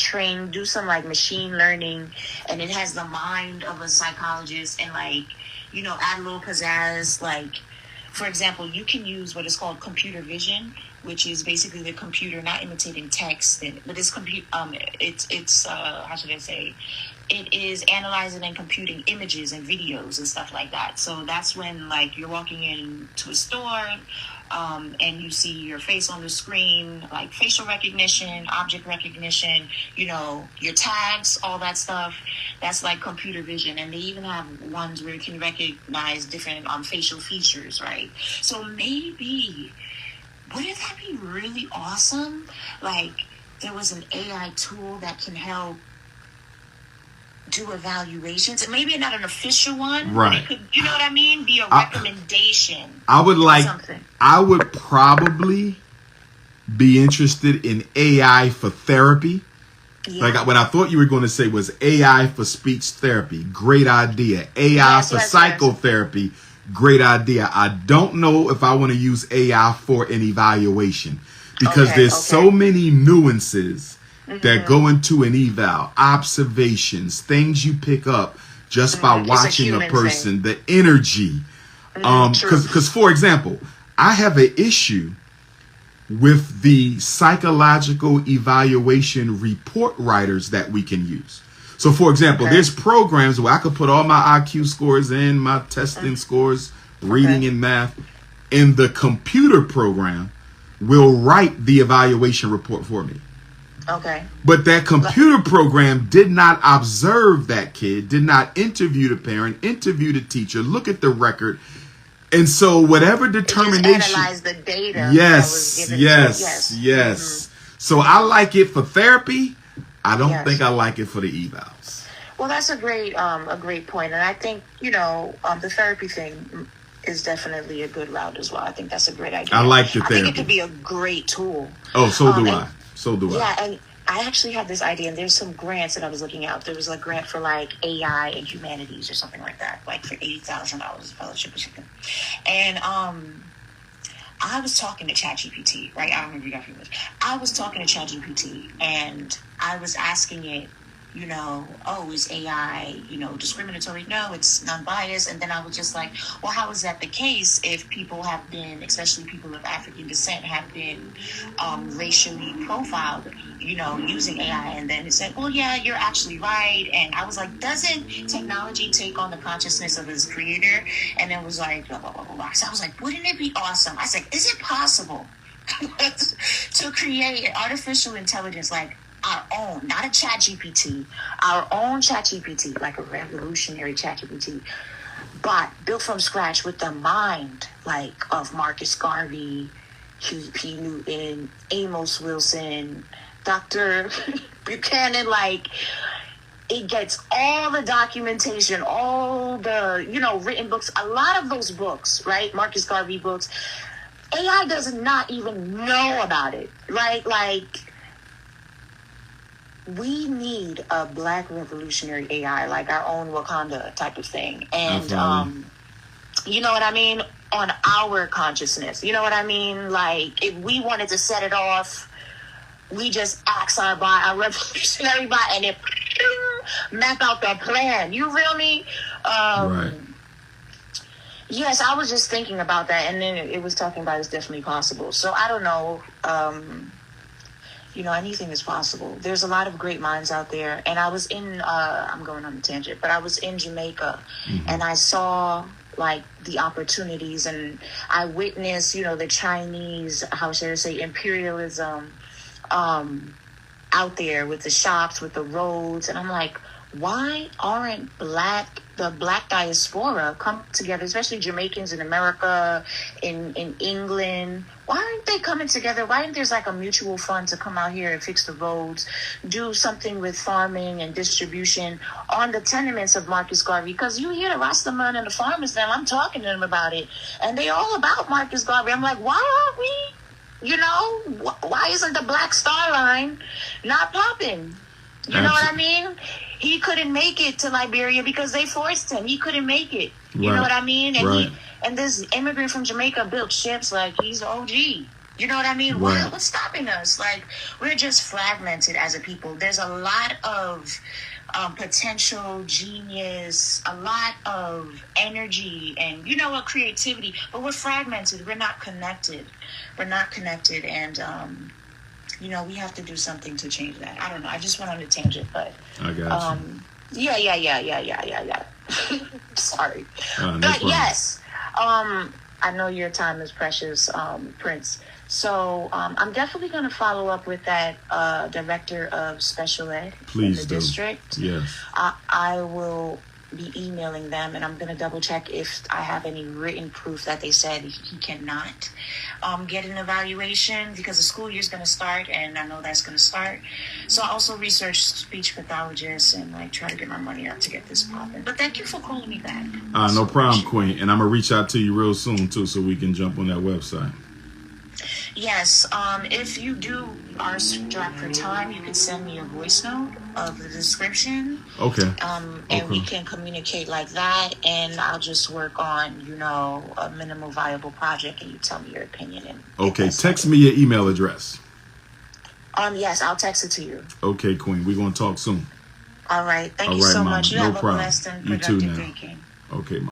do some like machine learning, and it has the mind of a psychologist, and like, you know, add a little pizzazz. Like, for example, you can use what is called computer vision, which is basically the computer not imitating text, but it's how should I say? It is analyzing and computing images and videos and stuff like that. So that's when, like, you're walking into a store, and you see your face on the screen, like facial recognition, object recognition, you know, your tags, all that stuff. That's like computer vision. And they even have ones where you can recognize different facial features, right? So maybe, wouldn't that be really awesome? Like, there was an AI tool that can help do evaluations, and maybe not an official one, right? But it could, you know what I mean, be a recommendation. I would like something. I would probably be interested in AI for therapy. Yeah. Like, what I thought you were going to say was AI for speech therapy. Great idea. AI for psychotherapy. Great idea. I don't know if I want to use AI for an evaluation, because there's so many nuances that go into an eval, observations, things you pick up just by watching a person, the energy. Because, for example, I have an issue with the psychological evaluation report writers that we can use. So, for example, there's programs where I could put all my IQ scores in, my testing scores, reading and math, and the computer program will write the evaluation report for me. Okay. But that computer program did not observe that kid, did not interview the parent, interview the teacher, look at the record. And so whatever determination. Just analyze the data. Yes. So I like it for therapy. I don't think I like it for the evals. Well, that's a great point. And I think, you know, the therapy thing is definitely a good route as well. I think that's a great idea. I like the therapy. I think it could be a great tool. Oh, so do I. So do I. Yeah, and I actually had this idea, and there's some grants that I was looking at. There was a grant for like AI and humanities or something like that, like for $80,000 fellowship or something. And I was talking to ChatGPT, right? I don't remember exactly what. I was talking to ChatGPT, and I was asking it, you know, oh, is AI, you know, discriminatory? No, it's non-biased. And then I was just like, well, how is that the case if people have been, especially people of African descent, have been racially profiled, you know, using AI? And then it said, well, yeah, you're actually right. And I was like, doesn't technology take on the consciousness of its creator? And it was like, blah, blah, blah, blah, blah. So I was like, wouldn't it be awesome? I was like, is it possible to create an artificial intelligence like our own, not a ChatGPT, our own ChatGPT, like a revolutionary ChatGPT, but built from scratch with the mind, like, of Marcus Garvey, P. Newton, Amos Wilson, Dr. Buchanan? Like, it gets all the documentation, all the, you know, written books, a lot of those books, right? Marcus Garvey books. AI does not even know about it, right? Like, we need a Black revolutionary AI, like our own Wakanda type of thing. And, you know what I mean? on our consciousness. You know what I mean? Like, if we wanted to set it off, we just ask our revolutionary body and it map out the plan. You feel me? Right. Yes, I was just thinking about that, and then it was talking about it's definitely possible. So I don't know. Anything is possible. There's a lot of great minds out there. And I was in, I'm going on a tangent, but I was in Jamaica, and I saw like the opportunities, and I witnessed, the Chinese, how should I say, imperialism out there with the shops, with the roads. And I'm like, why aren't the black diaspora come together, especially Jamaicans in America, in England? Why aren't they coming together? Why aren't there's like a mutual fund to come out here and fix the roads, do something with farming and distribution on the tenements of Marcus Garvey? Because you hear the Rastaman and the farmers now, I'm talking to them about it, and they all about Marcus Garvey. I'm like, why aren't we, why isn't the Black Star Line not popping? You know what I mean? He couldn't make it to Liberia because they forced him. He couldn't make it. You know what I mean? And and this immigrant from Jamaica built ships like he's the OG. You know what I mean? Right. What's stopping us? Like, we're just fragmented as a people. There's a lot of potential, genius, a lot of energy, and creativity. But we're fragmented. We're not connected. And we have to do something to change that. I don't know. I just went on a tangent, but I got you. Yeah. Sorry. No but problem. Yes, I know your time is precious, Prince. So I'm definitely going to follow up with that director of special ed in the district. Yes. I will be emailing them, and I'm going to double check if I have any written proof that they said he cannot get an evaluation, because the school year is going to start, and I know that's going to start. So I also research speech pathologists and try to get my money out to get this popping. But thank you for calling me back. No problem, Queen. And I'm gonna reach out to you real soon too, so we can jump on that website. Yes. If you do are strapped for time, you can send me a voice note of the description. Okay. And we can communicate like that, and I'll just work on, a minimal viable project, and you tell me your opinion. And okay. Text me your email address. Yes, I'll text it to you. Okay, Queen. We're gonna talk soon. All right. Thank you so much. You have a problem. blessed and You too productive now. weekend. Okay.